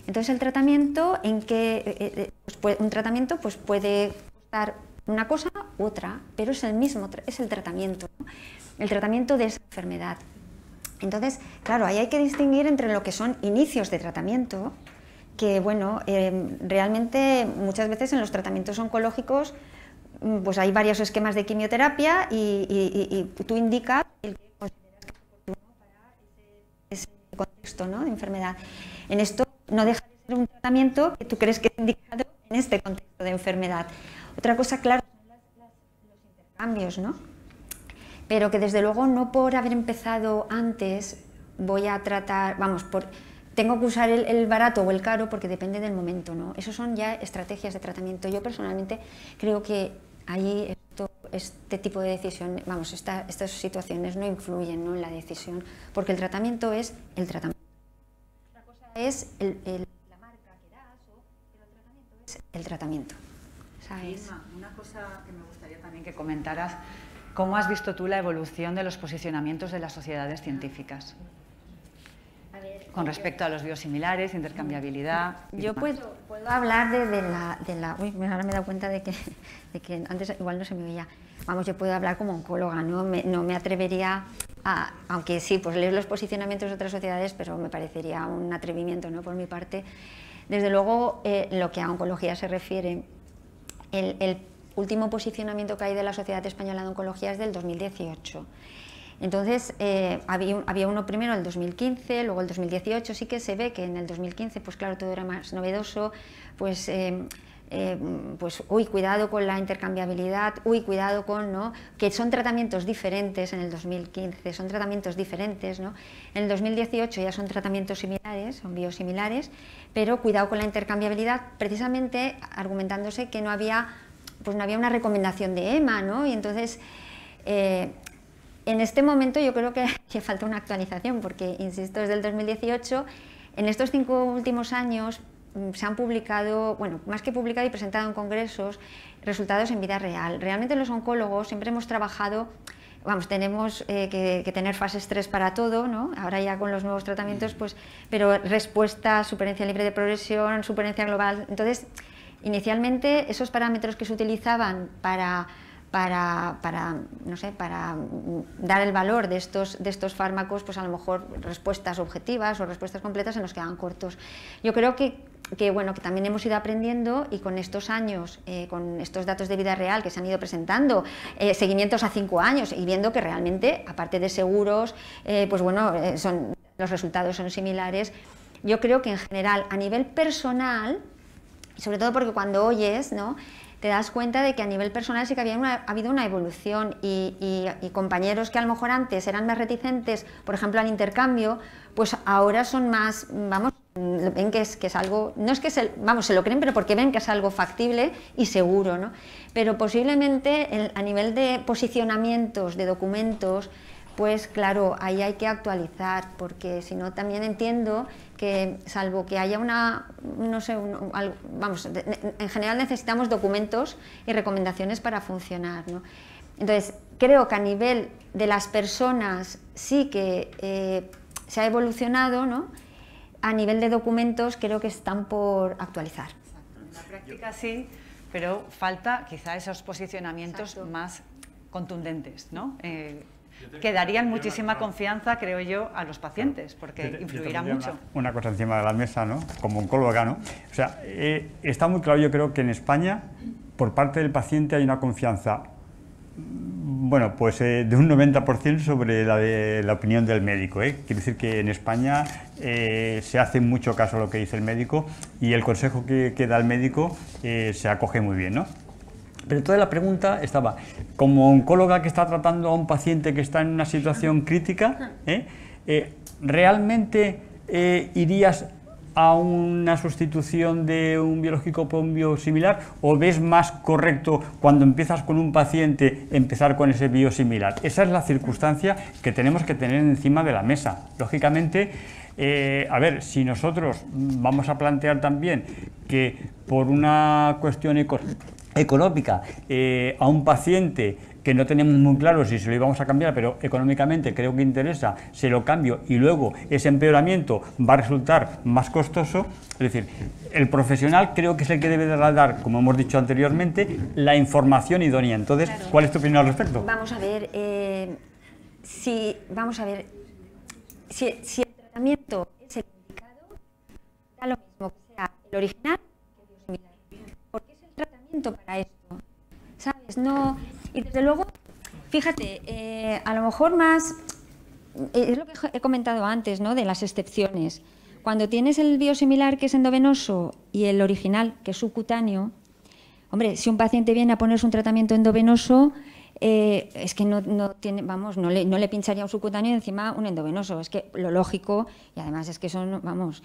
Entonces el tratamiento, un tratamiento pues puede costar una cosa u otra, pero es el mismo, es el tratamiento, ¿no? El tratamiento de esa enfermedad. Entonces, claro, ahí hay que distinguir entre lo que son inicios de tratamiento, que bueno, realmente muchas veces en los tratamientos oncológicos pues hay varios esquemas de quimioterapia y tú indicas el que consideras que es oportuno para ese contexto, ¿no?, de enfermedad. En esto no deja de ser un tratamiento que tú crees que es indicado en este contexto de enfermedad. Otra cosa, claro, son los intercambios, ¿no? Pero que desde luego no por haber empezado antes voy a tratar, tengo que usar el barato o el caro porque depende del momento, ¿no? Esos son ya estrategias de tratamiento. Yo personalmente creo que ahí este tipo de decisión, estas situaciones no influyen, ¿no?, en la decisión, porque el tratamiento es el tratamiento. Otra cosa es la marca que das, pero el tratamiento es el tratamiento. ¿Sabes? Una cosa que me gustaría también que comentaras, ¿cómo has visto tú la evolución de los posicionamientos de las sociedades científicas? Con respecto a los biosimilares, intercambiabilidad. Yo puedo hablar de la. Uy, ahora me he dado cuenta de que antes igual no se me veía. Yo puedo hablar como oncóloga, no me atrevería a. Aunque sí, pues leer los posicionamientos de otras sociedades, pero me parecería un atrevimiento, ¿no?, por mi parte. Desde luego, lo que a oncología se refiere, el último posicionamiento que hay de la Sociedad Española de Oncología es del 2018. Entonces, había uno primero el 2015, luego el 2018, sí que se ve que en el 2015, pues claro, todo era más novedoso, pues cuidado con la intercambiabilidad, cuidado con, ¿no?, que son tratamientos diferentes en el 2015, son tratamientos diferentes, ¿no? En el 2018 ya son tratamientos similares, son biosimilares, pero cuidado con la intercambiabilidad, precisamente argumentándose que no había una recomendación de EMA, ¿no? Y entonces, en este momento yo creo que falta una actualización, porque, insisto, desde el 2018, en estos 5 últimos años se han publicado, bueno, más que publicado y presentado en congresos, resultados en vida real. Realmente los oncólogos siempre hemos trabajado, tenemos que tener fases 3 para todo, ¿no? Ahora ya con los nuevos tratamientos, pues, pero respuesta, supervivencia libre de progresión, supervivencia global. Entonces, inicialmente esos parámetros que se utilizaban para dar el valor de estos fármacos, pues a lo mejor respuestas objetivas o respuestas completas se nos quedan cortos. Yo creo que bueno, que también hemos ido aprendiendo y con estos años, con estos datos de vida real que se han ido presentando, seguimientos a 5 años y viendo que realmente, aparte de seguros, pues bueno, los resultados son similares. Yo creo que en general, a nivel personal, sobre todo porque cuando oyes, ¿no?, te das cuenta de que a nivel personal sí que ha habido una evolución y compañeros que a lo mejor antes eran más reticentes, por ejemplo, al intercambio, pues ahora son más, vamos, ven que es algo, no es que se lo creen, pero porque ven que es algo factible y seguro, ¿no? Pero posiblemente a nivel de posicionamientos, de documentos, pues claro, ahí hay que actualizar, porque si no también entiendo que, salvo que haya no sé, vamos, en general necesitamos documentos y recomendaciones para funcionar, ¿no? Entonces, creo que a nivel de las personas sí que se ha evolucionado, ¿no? A nivel de documentos creo que están por actualizar. En la práctica sí, pero falta quizá esos posicionamientos más contundentes, ¿no? Que darían muchísima confianza, creo yo, a los pacientes, porque influirá mucho. Una cosa encima de la mesa, ¿no?, como oncóloga, ¿no? O sea, está muy claro, yo creo que en España, por parte del paciente hay una confianza, bueno, pues de un 90% sobre la opinión del médico, ¿eh? Quiere decir que en España se hace mucho caso a lo que dice el médico y el consejo que da el médico se acoge muy bien, ¿no? Pero toda la pregunta estaba, como oncóloga que está tratando a un paciente que está en una situación crítica, ¿realmente irías a una sustitución de un biológico por un biosimilar o ves más correcto cuando empiezas con un paciente empezar con ese biosimilar? Esa es la circunstancia que tenemos que tener encima de la mesa. Lógicamente, a ver, si nosotros vamos a plantear también que por una cuestión económica a un paciente que no tenemos muy claro si se lo íbamos a cambiar, pero económicamente creo que interesa, se lo cambio y luego ese empeoramiento va a resultar más costoso, es decir, el profesional creo que es el que debe de dar, como hemos dicho anteriormente, la información idónea. Entonces, claro, ¿cuál es tu opinión al respecto? Vamos a ver, si el tratamiento es el indicado, da lo mismo que sea el original que el biosimilar, porque es el tratamiento para esto, ¿sabes? No, y desde luego, fíjate, a lo mejor más, es lo que he comentado antes, ¿no?, de las excepciones. Cuando tienes el biosimilar que es endovenoso y el original que es subcutáneo, hombre, si un paciente viene a ponerse un tratamiento endovenoso, es que no tiene, vamos, no le pincharía un subcutáneo y encima un endovenoso, es que lo lógico, y además es que son, vamos,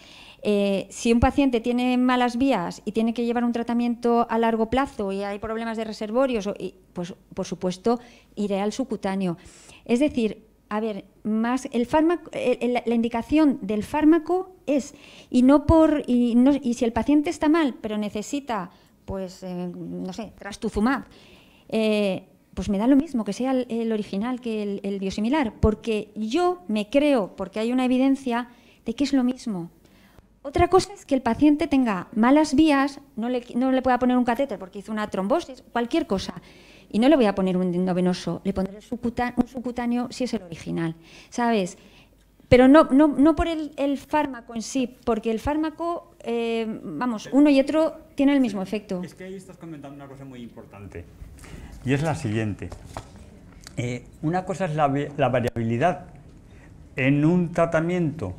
si un paciente tiene malas vías y tiene que llevar un tratamiento a largo plazo y hay problemas de reservorios, pues por supuesto iré al subcutáneo. Es decir, a ver, más el fármaco, la indicación del fármaco es, y si el paciente está mal, pero necesita, pues, no sé, trastuzumab, pues me da lo mismo que sea el original que el biosimilar, porque yo me creo, porque hay una evidencia de que es lo mismo. Otra cosa es que el paciente tenga malas vías, no le pueda poner un catéter porque hizo una trombosis, cualquier cosa, y no le voy a poner un endovenoso, le pondré un subcutáneo si es el original, ¿sabes? Pero no por el fármaco en sí, porque el fármaco, vamos, uno y otro tienen el mismo efecto. Es que ahí estás comentando una cosa muy importante, y es la siguiente. Una cosa es la variabilidad en un tratamiento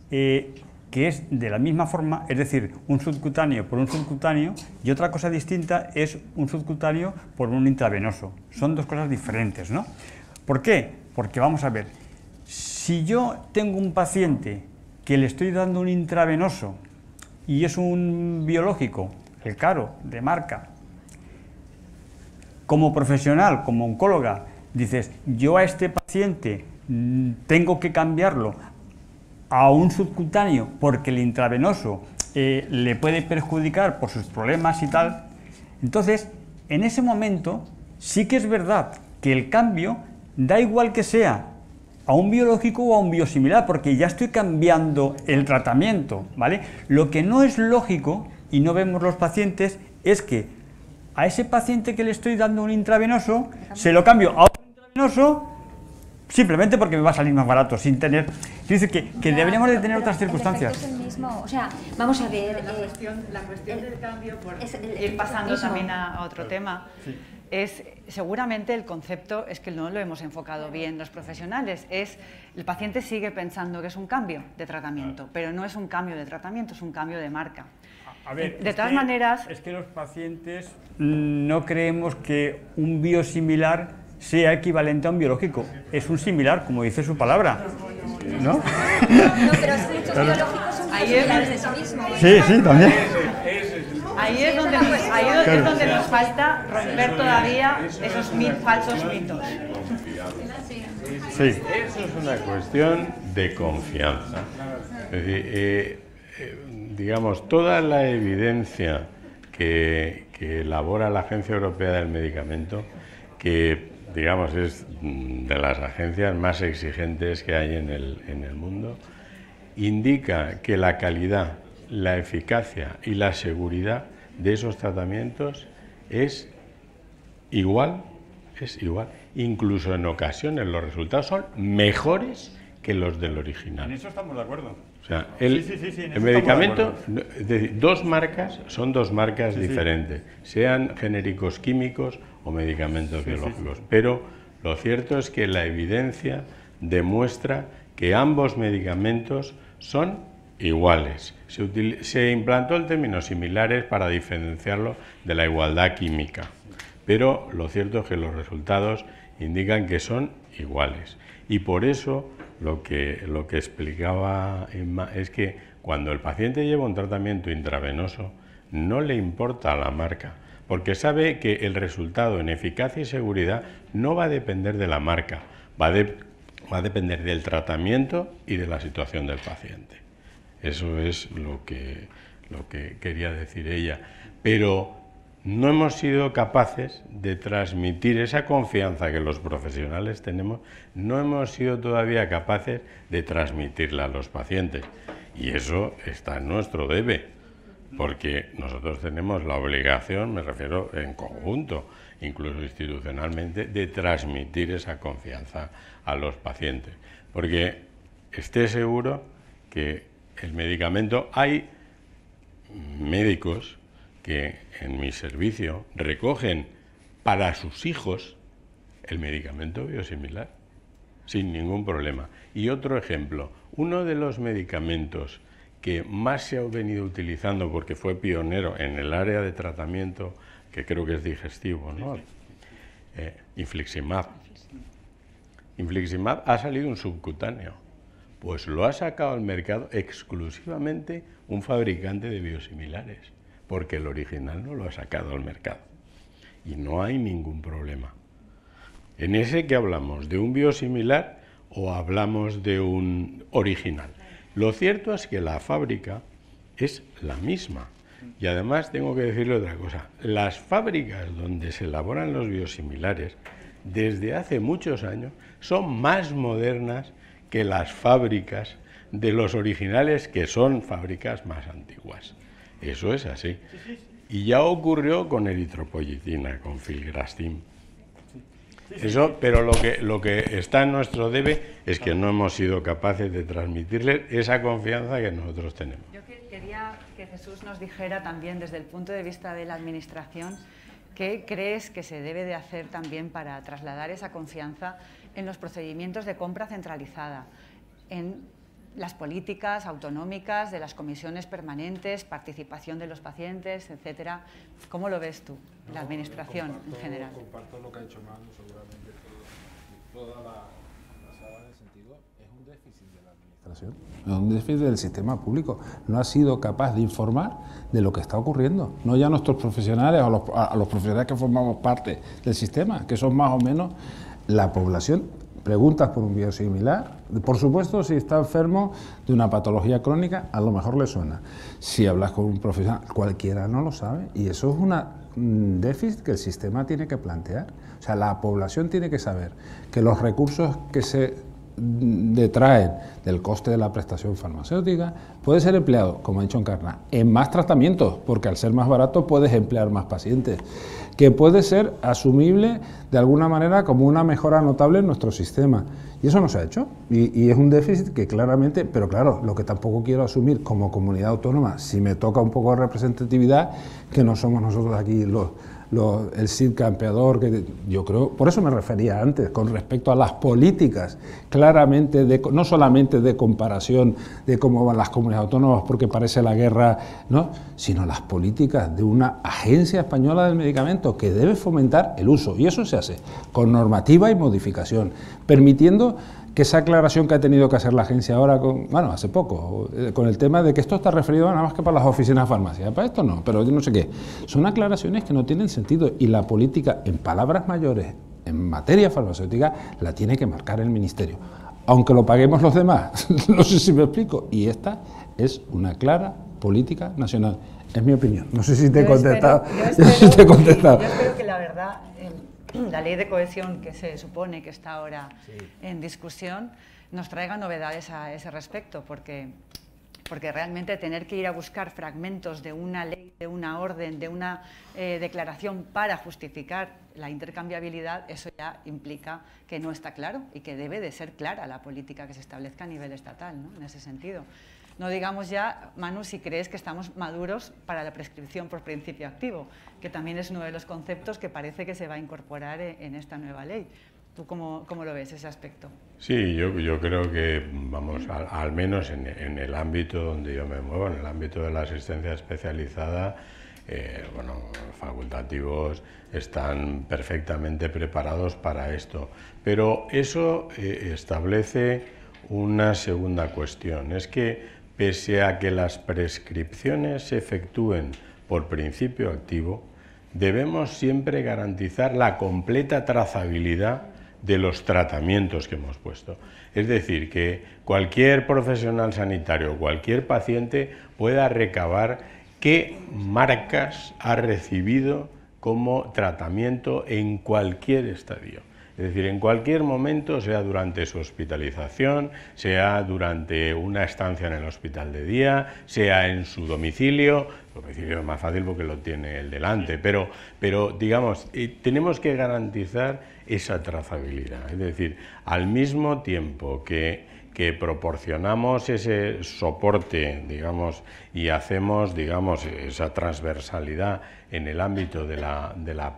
que es de la misma forma, es decir, un subcutáneo por un subcutáneo, y otra cosa distinta es un subcutáneo por un intravenoso. Son dos cosas diferentes, ¿no? ¿Por qué? Porque vamos a ver, si yo tengo un paciente que le estoy dando un intravenoso y es un biológico, el caro, de marca, como profesional, como oncóloga, dices, yo a este paciente tengo que cambiarlo a un subcutáneo porque el intravenoso le puede perjudicar por sus problemas y tal, entonces, en ese momento, sí que es verdad que el cambio da igual que sea a un biológico o a un biosimilar, porque ya estoy cambiando el tratamiento, ¿vale? Lo que no es lógico, y no vemos los pacientes, es que a ese paciente que le estoy dando un intravenoso, se lo cambio a otro intravenoso simplemente porque me va a salir más barato, sin tener... Quiero decir que deberíamos de tener otras circunstancias. El efecto es el mismo, o sea, vamos a ver... La cuestión del cambio, por es ir pasando mismo. también a otro tema, es seguramente el concepto, es que no lo hemos enfocado bien los profesionales, es el paciente sigue pensando que es un cambio de tratamiento, pero no es un cambio de tratamiento, es un cambio de marca. A ver, de todas maneras... Es que los pacientes no creemos que un biosimilar sea equivalente a un biológico. Es un similar, como dice su palabra, ¿no? No, pero es que muchos biológicos son similares de sí mismos. Sí, sí, también. Ahí es donde nos falta romper todavía esos falsos mitos. Sí. Eso es una cuestión de confianza. Es decir, digamos, toda la evidencia que elabora la Agencia Europea del Medicamento, que digamos es de las agencias más exigentes que hay en el mundo, indica que la calidad, la eficacia y la seguridad de esos tratamientos es igual. Incluso en ocasiones los resultados son mejores que los del original. En eso estamos de acuerdo. O sea, el medicamento, es decir, son dos marcas diferentes, sean genéricos químicos o medicamentos biológicos. Pero lo cierto es que la evidencia demuestra que ambos medicamentos son iguales. Se implantó el término similares para diferenciarlo de la igualdad química, pero lo cierto es que los resultados indican que son iguales. Y por eso lo que explicaba Emma es que cuando el paciente lleva un tratamiento intravenoso no le importa la marca, porque sabe que el resultado en eficacia y seguridad no va a depender de la marca, va a depender del tratamiento y de la situación del paciente. Eso es lo que quería decir ella. Pero no hemos sido capaces de transmitir esa confianza que los profesionales tenemos, no hemos sido todavía capaces de transmitirla a los pacientes. Y eso está en nuestro debe, porque nosotros tenemos la obligación, me refiero en conjunto, incluso institucionalmente, de transmitir esa confianza a los pacientes. Porque esté seguro que el medicamento, hay médicos que en mi servicio recogen para sus hijos el medicamento biosimilar, sin ningún problema. Y otro ejemplo, uno de los medicamentos que más se ha venido utilizando porque fue pionero en el área de tratamiento, que creo que es digestivo, ¿no? Infliximab. Infliximab ha salido un subcutáneo, pues lo ha sacado al mercado exclusivamente un fabricante de biosimilares, porque el original no lo ha sacado al mercado y no hay ningún problema. En ese que hablamos de un biosimilar o hablamos de un original. Lo cierto es que la fábrica es la misma y además tengo que decirle otra cosa. Las fábricas donde se elaboran los biosimilares desde hace muchos años son más modernas que las fábricas de los originales, que son fábricas más antiguas. Eso es así. Y ya ocurrió con eritropoyetina, con filgrastim. Eso, pero lo que está en nuestro debe es que no hemos sido capaces de transmitirles esa confianza que nosotros tenemos. Yo quería que Jesús nos dijera también, desde el punto de vista de la Administración, qué crees que se debe de hacer también para trasladar esa confianza en los procedimientos de compra centralizada, en las políticas autonómicas de las comisiones permanentes, participación de los pacientes, etcétera. ¿Cómo lo ves tú, la Administración en general? Comparto lo que ha dicho Manu, seguramente toda la sala de sentido es un déficit de la Administración, es un déficit del sistema público. No ha sido capaz de informar de lo que está ocurriendo, no ya a nuestros profesionales o a los profesionales que formamos parte del sistema, que son más o menos la población. Preguntas por un biosimilar, por supuesto, si está enfermo de una patología crónica, a lo mejor le suena. Si hablas con un profesional, cualquiera no lo sabe, y eso es un déficit que el sistema tiene que plantear. O sea, la población tiene que saber que los recursos que se detraen del coste de la prestación farmacéutica, puede ser empleado, como ha dicho Encarna, en más tratamientos, porque al ser más barato puedes emplear más pacientes, que puede ser asumible de alguna manera como una mejora notable en nuestro sistema. Y eso no se ha hecho, y es un déficit que claramente, pero claro, lo que tampoco quiero asumir como comunidad autónoma, si me toca un poco de representatividad, que no somos nosotros aquí el Cid campeador, que yo creo, por eso me refería antes, con respecto a las políticas, claramente, no solamente de comparación de cómo van las comunidades autónomas, porque parece la guerra, ¿no?, sino las políticas de una agencia española del medicamento que debe fomentar el uso, y eso se hace con normativa y modificación, permitiendo que esa aclaración que ha tenido que hacer la agencia ahora, hace poco, con el tema de que esto está referido nada más que para las oficinas de farmacia, para esto no, pero yo no sé qué, son aclaraciones que no tienen sentido, y la política, en palabras mayores, en materia farmacéutica, la tiene que marcar el Ministerio, aunque lo paguemos los demás, no sé si me explico, y esta es una clara política nacional, es mi opinión, no sé si te he contestado. Yo espero que la verdad, la ley de cohesión que se supone que está ahora en discusión nos traiga novedades a ese respecto, porque realmente tener que ir a buscar fragmentos de una ley, de una orden, de una declaración para justificar la intercambiabilidad, eso ya implica que no está claro y que debe de ser clara la política que se establezca a nivel estatal, ¿no?, en ese sentido. No digamos ya, Manu, si crees que estamos maduros para la prescripción por principio activo, que también es uno de los conceptos que parece que se va a incorporar en esta nueva ley. ¿Tú cómo lo ves ese aspecto? Sí, yo creo que, vamos, al menos en el ámbito donde yo me muevo, en el ámbito de la asistencia especializada, facultativos están perfectamente preparados para esto. Pero eso establece una segunda cuestión, es que pese a que las prescripciones se efectúen por principio activo, debemos siempre garantizar la completa trazabilidad de los tratamientos que hemos puesto. Es decir, que cualquier profesional sanitario, cualquier paciente pueda recabar qué marcas ha recibido como tratamiento en cualquier estadio. Es decir, en cualquier momento, sea durante su hospitalización, sea durante una estancia en el hospital de día, sea en su domicilio. El domicilio es más fácil porque lo tiene él delante, pero digamos, tenemos que garantizar esa trazabilidad. Es decir, al mismo tiempo que proporcionamos ese soporte, digamos, y hacemos, digamos, esa transversalidad en el ámbito de la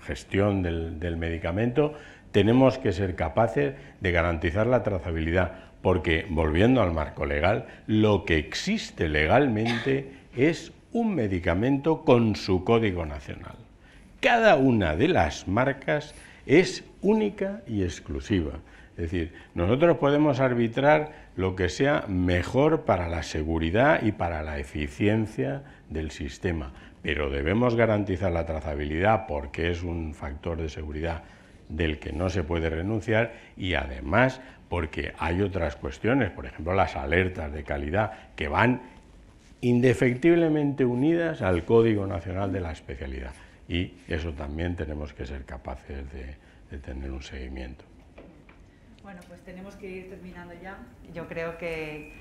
gestión del medicamento, tenemos que ser capaces de garantizar la trazabilidad, porque, volviendo al marco legal, lo que existe legalmente es un medicamento con su código nacional. Cada una de las marcas es única y exclusiva. Es decir, nosotros podemos arbitrar lo que sea mejor para la seguridad y para la eficiencia del sistema, pero debemos garantizar la trazabilidad porque es un factor de seguridad del que no se puede renunciar, y además porque hay otras cuestiones, por ejemplo las alertas de calidad, que van indefectiblemente unidas al Código Nacional de la Especialidad, y eso también tenemos que ser capaces de tener un seguimiento. Bueno, pues tenemos que ir terminando ya. Yo creo que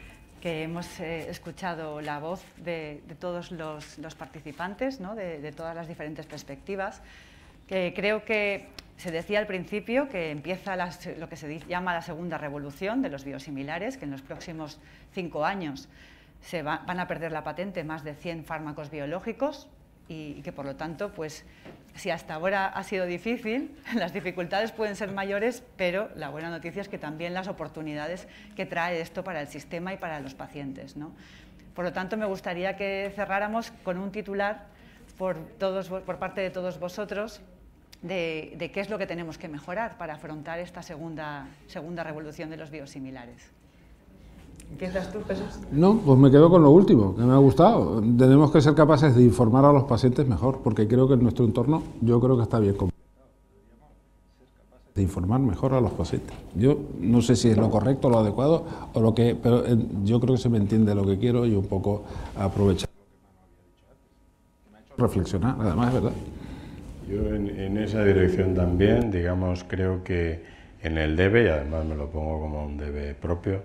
hemos escuchado la voz de todos los participantes, ¿no?, de todas las diferentes perspectivas. Creo que se decía al principio que empieza lo que se llama la segunda revolución de los biosimilares, que en los próximos 5 años van a perder la patente más de 100 fármacos biológicos, y que por lo tanto, pues, si hasta ahora ha sido difícil, las dificultades pueden ser mayores, pero la buena noticia es que también las oportunidades que trae esto para el sistema y para los pacientes, ¿no? Por lo tanto, me gustaría que cerráramos con un titular por parte de todos vosotros de qué es lo que tenemos que mejorar para afrontar esta segunda revolución de los biosimilares. ¿Empiezas tú, Jesús? No, pues me quedo con lo último, que me ha gustado. Tenemos que ser capaces de informar a los pacientes mejor, porque creo que en nuestro entorno, yo creo que está bien complicado. De informar mejor a los pacientes. Yo no sé si es lo correcto, lo adecuado, o lo que, pero yo creo que se me entiende lo que quiero, y un poco aprovechar lo que Manu había dicho antes, que me ha hecho reflexionar, además es verdad. Yo en esa dirección también, digamos, creo que en el debe, y además me lo pongo como un debe propio,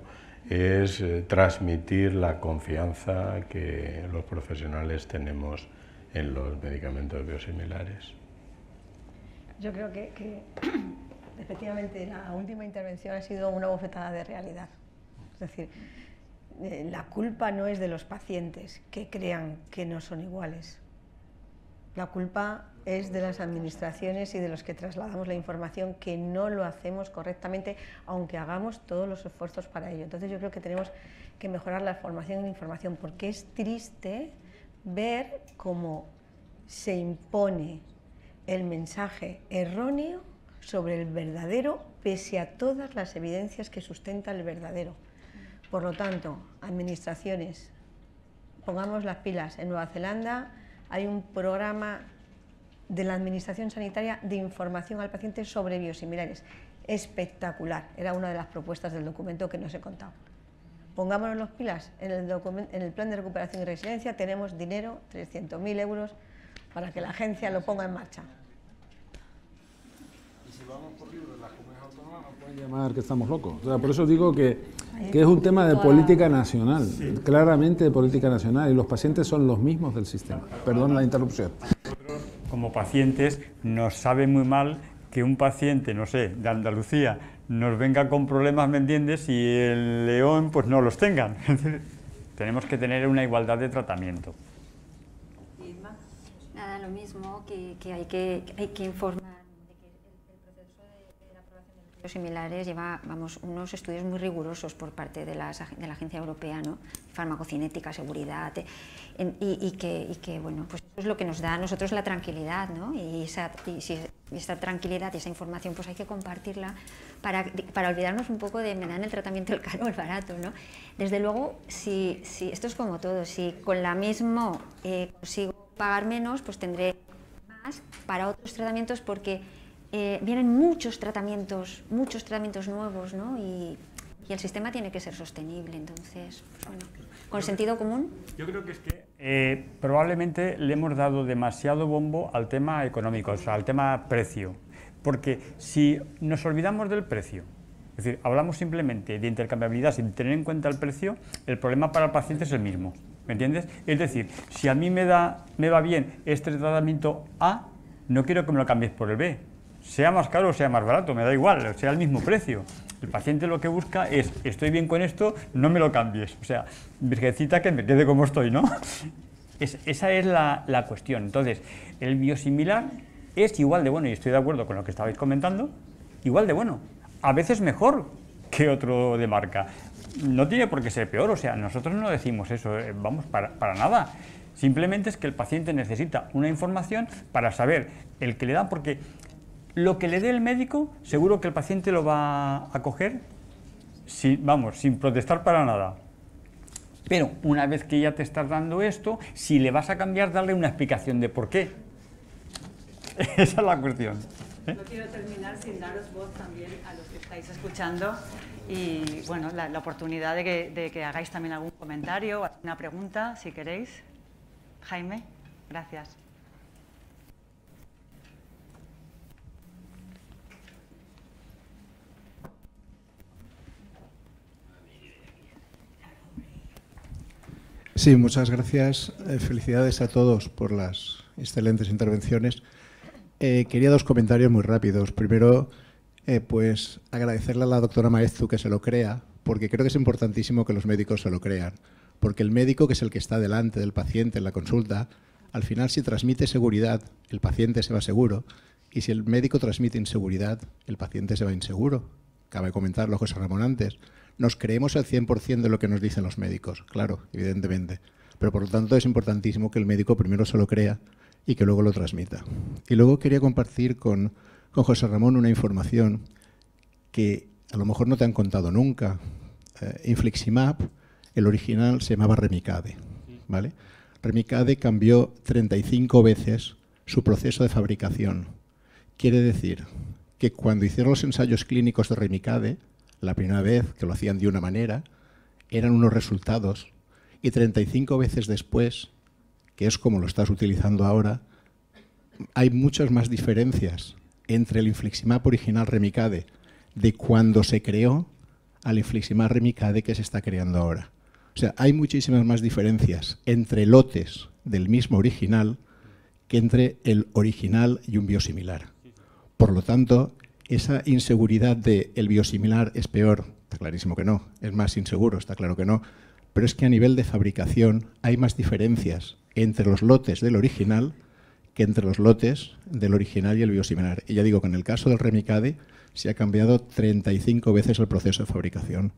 es transmitir la confianza que los profesionales tenemos en los medicamentos biosimilares. Yo creo que efectivamente la última intervención ha sido una bofetada de realidad. Es decir, la culpa no es de los pacientes que crean que no son iguales. La culpa es de las administraciones y de los que trasladamos la información, que no lo hacemos correctamente, aunque hagamos todos los esfuerzos para ello. Entonces yo creo que tenemos que mejorar la formación y la información, porque es triste ver cómo se impone el mensaje erróneo sobre el verdadero, pese a todas las evidencias que sustentan el verdadero. Por lo tanto, administraciones, pongamos las pilas. En Nueva Zelanda hay un programa de la Administración Sanitaria de información al paciente sobre biosimilares. Espectacular, era una de las propuestas del documento que nos he contado. Pongámonos las pilas, en el plan de recuperación y resiliencia tenemos dinero, 300.000 euros, para que la agencia lo ponga en marcha. Y si vamos por libre, las comunidades autónomas nos pueden llamar que estamos locos. O sea, por eso digo que es un tema de política nacional, claramente de política nacional, y los pacientes son los mismos del sistema. Perdón la interrupción. Como pacientes nos sabe muy mal que un paciente, no sé, de Andalucía nos venga con problemas, ¿me entiendes? Y el León pues no los tengan. Tenemos que tener una igualdad de tratamiento. Nada, lo mismo, que hay que informar de que el proceso de la aprobación de los biosimilares lleva, vamos, unos estudios muy rigurosos por parte de la Agencia Europea, ¿no? Farmacocinética, seguridad, y que bueno, pues eso es lo que nos da a nosotros la tranquilidad, ¿no? Y esta tranquilidad y esa información pues hay que compartirla para olvidarnos un poco de me dan el tratamiento el caro o el barato, ¿no? Desde luego, si esto es como todo, si con la misma consigo pagar menos, pues tendré más para otros tratamientos, porque vienen muchos tratamientos nuevos, ¿no? Y el sistema tiene que ser sostenible. Entonces, pues bueno, con sentido común. Yo creo que es que probablemente le hemos dado demasiado bombo al tema económico, o sea, al tema precio, porque si nos olvidamos del precio, es decir, hablamos simplemente de intercambiabilidad sin tener en cuenta el precio, el problema para el paciente es el mismo. ¿Me entiendes? Es decir, si a mí me va bien este tratamiento A, no quiero que me lo cambies por el B. Sea más caro o sea más barato, me da igual, sea el mismo precio. El paciente lo que busca es, estoy bien con esto, no me lo cambies. O sea, virgencita, que me quede como estoy, ¿no? Esa es la cuestión. Entonces, el biosimilar es igual de bueno, y estoy de acuerdo con lo que estabais comentando, igual de bueno. A veces mejor que otro de marca. No tiene por qué ser peor, o sea, nosotros no decimos eso, vamos, para nada. Simplemente es que el paciente necesita una información para saber el que le da, porque lo que le dé el médico, seguro que el paciente lo va a coger, sin protestar para nada. Pero una vez que ya te estás dando esto, si le vas a cambiar, darle una explicación de por qué. Esa es la cuestión. No quiero terminar sin daros voz también a los que estáis escuchando y bueno, la oportunidad de que hagáis también algún comentario o alguna pregunta, si queréis. Jaime, gracias. Sí, muchas gracias. Felicidades a todos por las excelentes intervenciones. Quería dos comentarios muy rápidos. Primero, pues agradecerle a la doctora Maeztu que se lo crea, porque creo que es importantísimo que los médicos se lo crean. Porque el médico, que es el que está delante del paciente en la consulta, al final, si transmite seguridad, el paciente se va seguro. Y si el médico transmite inseguridad, el paciente se va inseguro. Cabe comentarlo José Ramón antes. Nos creemos el 100% de lo que nos dicen los médicos, claro, evidentemente. Pero por lo tanto es importantísimo que el médico primero se lo crea y que luego lo transmita. Y luego quería compartir con José Ramón una información que a lo mejor no te han contado nunca. Infliximab, el original se llamaba Remicade, ¿vale? Remicade cambió 35 veces su proceso de fabricación. Quiere decir que cuando hicieron los ensayos clínicos de Remicade, la primera vez que lo hacían de una manera, eran unos resultados, y 35 veces después, que es como lo estás utilizando ahora, hay muchas más diferencias entre el Infliximab original Remicade, de cuando se creó al infliximab Remicade que se está creando ahora. O sea, hay muchísimas más diferencias entre lotes del mismo original que entre el original y un biosimilar. Por lo tanto, esa inseguridad de el biosimilar es peor, está clarísimo que no, es más inseguro, está claro que no, pero es que a nivel de fabricación hay más diferencias entre los lotes del original que entre los lotes del original y el biosimilar. Y ya digo que en el caso del Remicade se ha cambiado 35 veces el proceso de fabricación.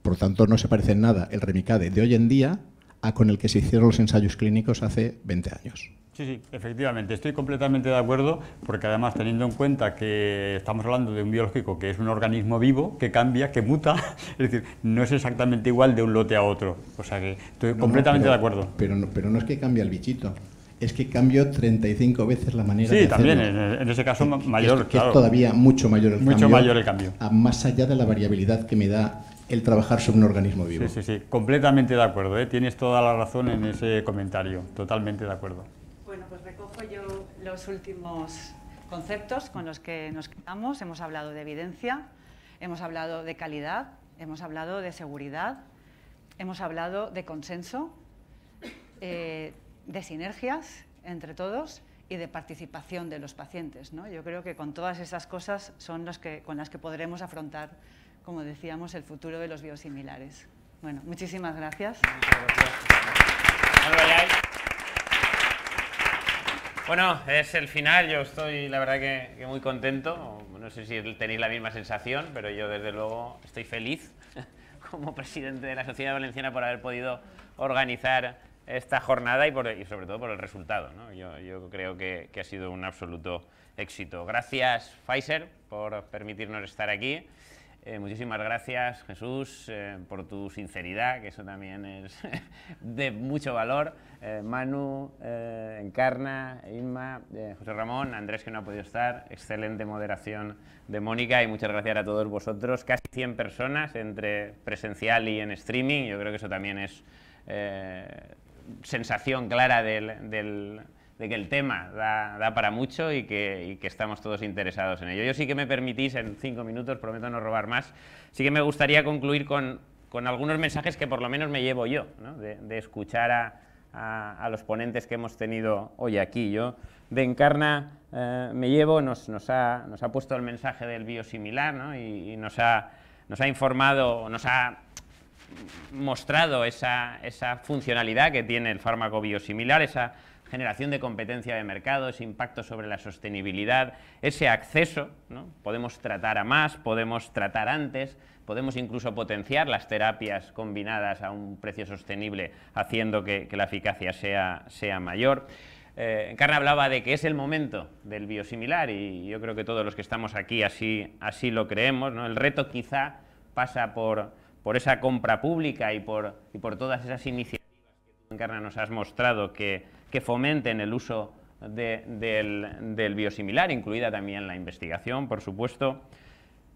Por lo tanto, no se parece en nada el Remicade de hoy en día a con el que se hicieron los ensayos clínicos hace 20 años. Sí, sí, efectivamente, estoy completamente de acuerdo, porque además teniendo en cuenta que estamos hablando de un biológico que es un organismo vivo, que cambia, que muta, es decir, no es exactamente igual de un lote a otro, o sea que estoy completamente de acuerdo. Pero no es que cambia el bichito, es que cambió 35 veces la manera de hacerlo. Sí, también, en ese caso mayor, que es todavía mucho mayor el cambio. Mucho mayor el cambio. Más allá de la variabilidad que me da el trabajar sobre un organismo vivo. Sí, sí, sí, completamente de acuerdo, ¿eh? Tienes toda la razón en ese comentario, totalmente de acuerdo. Bueno, pues recojo yo los últimos conceptos con los que nos quedamos. Hemos hablado de evidencia, hemos hablado de calidad, hemos hablado de seguridad, hemos hablado de consenso, de sinergias entre todos y de participación de los pacientes, ¿no? Yo creo que con todas esas cosas son con las que podremos afrontar, como decíamos, el futuro de los biosimilares. Bueno, muchísimas gracias. Bueno, es el final, yo estoy la verdad que muy contento, no sé si tenéis la misma sensación, pero yo desde luego estoy feliz como presidente de la Sociedad Valenciana por haber podido organizar esta jornada y sobre todo por el resultado, ¿no? Yo creo que ha sido un absoluto éxito. Gracias Pfizer por permitirnos estar aquí. Muchísimas gracias Jesús por tu sinceridad, que eso también es de mucho valor. Manu, Encarna, Inma, José Ramón, Andrés, que no ha podido estar, excelente moderación de Mónica, y muchas gracias a todos vosotros. Casi 100 personas entre presencial y en streaming, yo creo que eso también es sensación clara de que el tema da para mucho y que estamos todos interesados en ello. Yo sí que me permitís, en 5 minutos, prometo no robar más, sí que me gustaría concluir con algunos mensajes que por lo menos me llevo yo, ¿no? de escuchar a los ponentes que hemos tenido hoy aquí. Yo de Encarna me llevo, nos ha puesto el mensaje del biosimilar, ¿no? y nos ha informado, nos ha mostrado esa funcionalidad que tiene el fármaco biosimilar, esa generación de competencia de mercado, ese impacto sobre la sostenibilidad, ese acceso, ¿no? Podemos tratar a más, podemos tratar antes, podemos incluso potenciar las terapias combinadas a un precio sostenible, haciendo que la eficacia sea mayor. Encarna hablaba de que es el momento del biosimilar y yo creo que todos los que estamos aquí así lo creemos, ¿no? El reto quizá pasa por esa compra pública y por todas esas iniciativas que tú, Encarna, nos has mostrado que fomenten el uso del biosimilar, incluida también la investigación, por supuesto.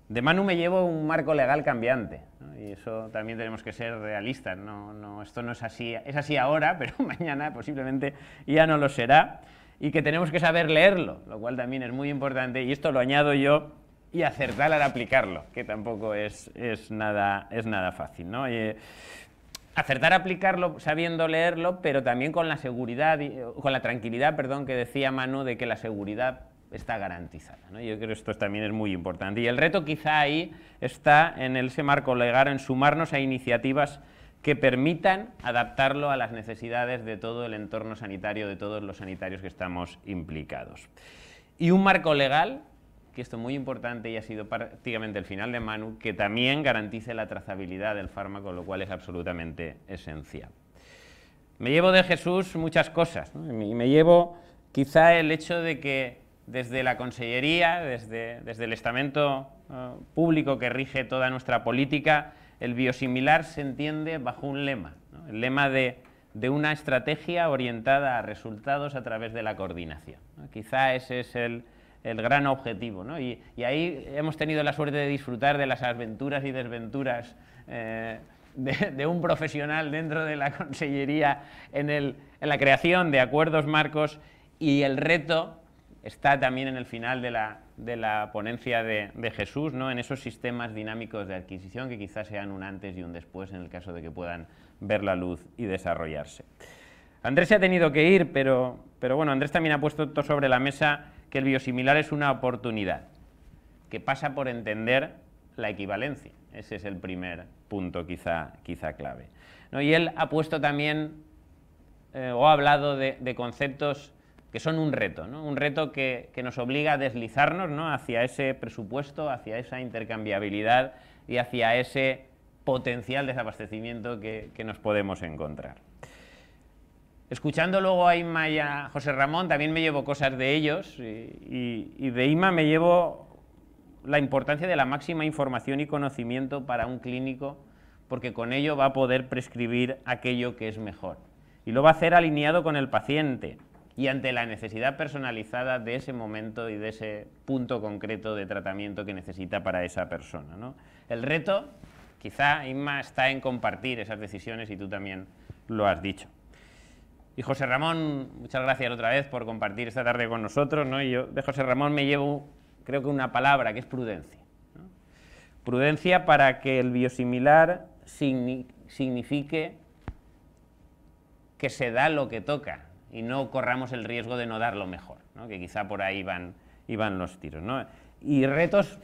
De Manu me llevo un marco legal cambiante, ¿no? Y eso también tenemos que ser realistas, esto no es así ahora, pero mañana posiblemente ya no lo será, y que tenemos que saber leerlo, lo cual también es muy importante, y esto lo añado yo, y acertar al aplicarlo, que tampoco es nada fácil, ¿no? Acertar a aplicarlo sabiendo leerlo, pero también con la seguridad, con la tranquilidad, perdón, que decía Manu, de que la seguridad está garantizada, ¿no? Yo creo que esto también es muy importante. Y el reto quizá ahí está en ese marco legal, en sumarnos a iniciativas que permitan adaptarlo a las necesidades de todo el entorno sanitario, de todos los sanitarios que estamos implicados. Y un marco legal, que esto es muy importante y ha sido prácticamente el final de Manu, que también garantice la trazabilidad del fármaco, lo cual es absolutamente esencial. Me llevo de Jesús muchas cosas, ¿no? Y me llevo quizá el hecho de que desde la Consellería, desde el estamento público que rige toda nuestra política, el biosimilar se entiende bajo un lema, ¿no? El lema de una estrategia orientada a resultados a través de la coordinación, ¿no? Quizá ese es el gran objetivo, ¿no? Y ahí hemos tenido la suerte de disfrutar de las aventuras y desventuras de un profesional dentro de la Consellería en la creación de acuerdos marcos, y el reto está también en el final de la ponencia de Jesús, ¿no? En esos sistemas dinámicos de adquisición que quizás sean un antes y un después en el caso de que puedan ver la luz y desarrollarse. Andrés se ha tenido que ir, pero bueno, Andrés también ha puesto todo sobre la mesa que el biosimilar es una oportunidad, que pasa por entender la equivalencia. Ese es el primer punto quizá clave, ¿no? Y él ha puesto también, o ha hablado de conceptos que son un reto, ¿no? Un reto que nos obliga a deslizarnos, ¿no? Hacia ese presupuesto, hacia esa intercambiabilidad y hacia ese potencial desabastecimiento que nos podemos encontrar. Escuchando luego a Inma y a José Ramón, también me llevo cosas de ellos, y de Inma me llevo la importancia de la máxima información y conocimiento para un clínico, porque con ello va a poder prescribir aquello que es mejor. Y lo va a hacer alineado con el paciente y ante la necesidad personalizada de ese momento y de ese punto concreto de tratamiento que necesita para esa persona, ¿no? El reto, quizá, Inma, está en compartir esas decisiones, y tú también lo has dicho. Y José Ramón, muchas gracias otra vez por compartir esta tarde con nosotros, ¿no? Y yo de José Ramón me llevo, creo que una palabra, que es prudencia, ¿no? Prudencia para que el biosimilar signifique que se da lo que toca y no corramos el riesgo de no dar lo mejor, ¿no? Que quizá por ahí iban los tiros, ¿no? Y retos,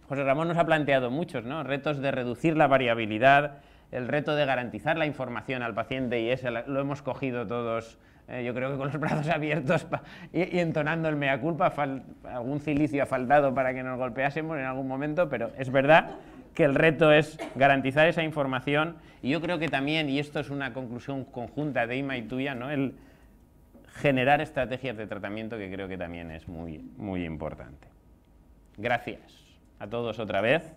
José Ramón nos ha planteado muchos, ¿no? Retos de reducir la variabilidad, el reto de garantizar la información al paciente, y ese lo hemos cogido todos, yo creo que con los brazos abiertos y entonando el mea culpa. Algún cilicio ha faltado para que nos golpeásemos en algún momento, pero es verdad que el reto es garantizar esa información, y yo creo que también, y esto es una conclusión conjunta de Inma y tuya, ¿no? El generar estrategias de tratamiento, que creo que también es muy importante. Gracias a todos otra vez.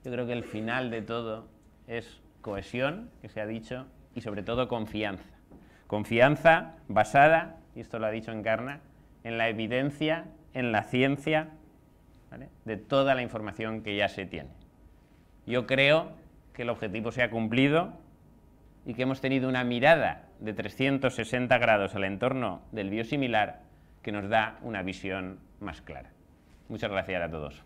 Yo creo que el final de todo es cohesión, que se ha dicho, y sobre todo confianza. Confianza basada, y esto lo ha dicho Encarna, en la evidencia, en la ciencia, ¿vale?, de toda la información que ya se tiene. Yo creo que el objetivo se ha cumplido y que hemos tenido una mirada de 360 grados al entorno del biosimilar que nos da una visión más clara. Muchas gracias a todos.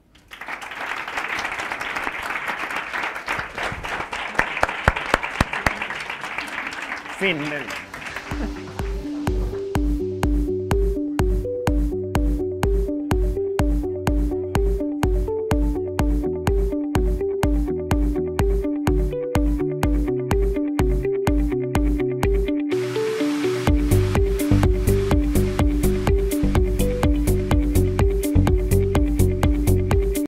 Fin del...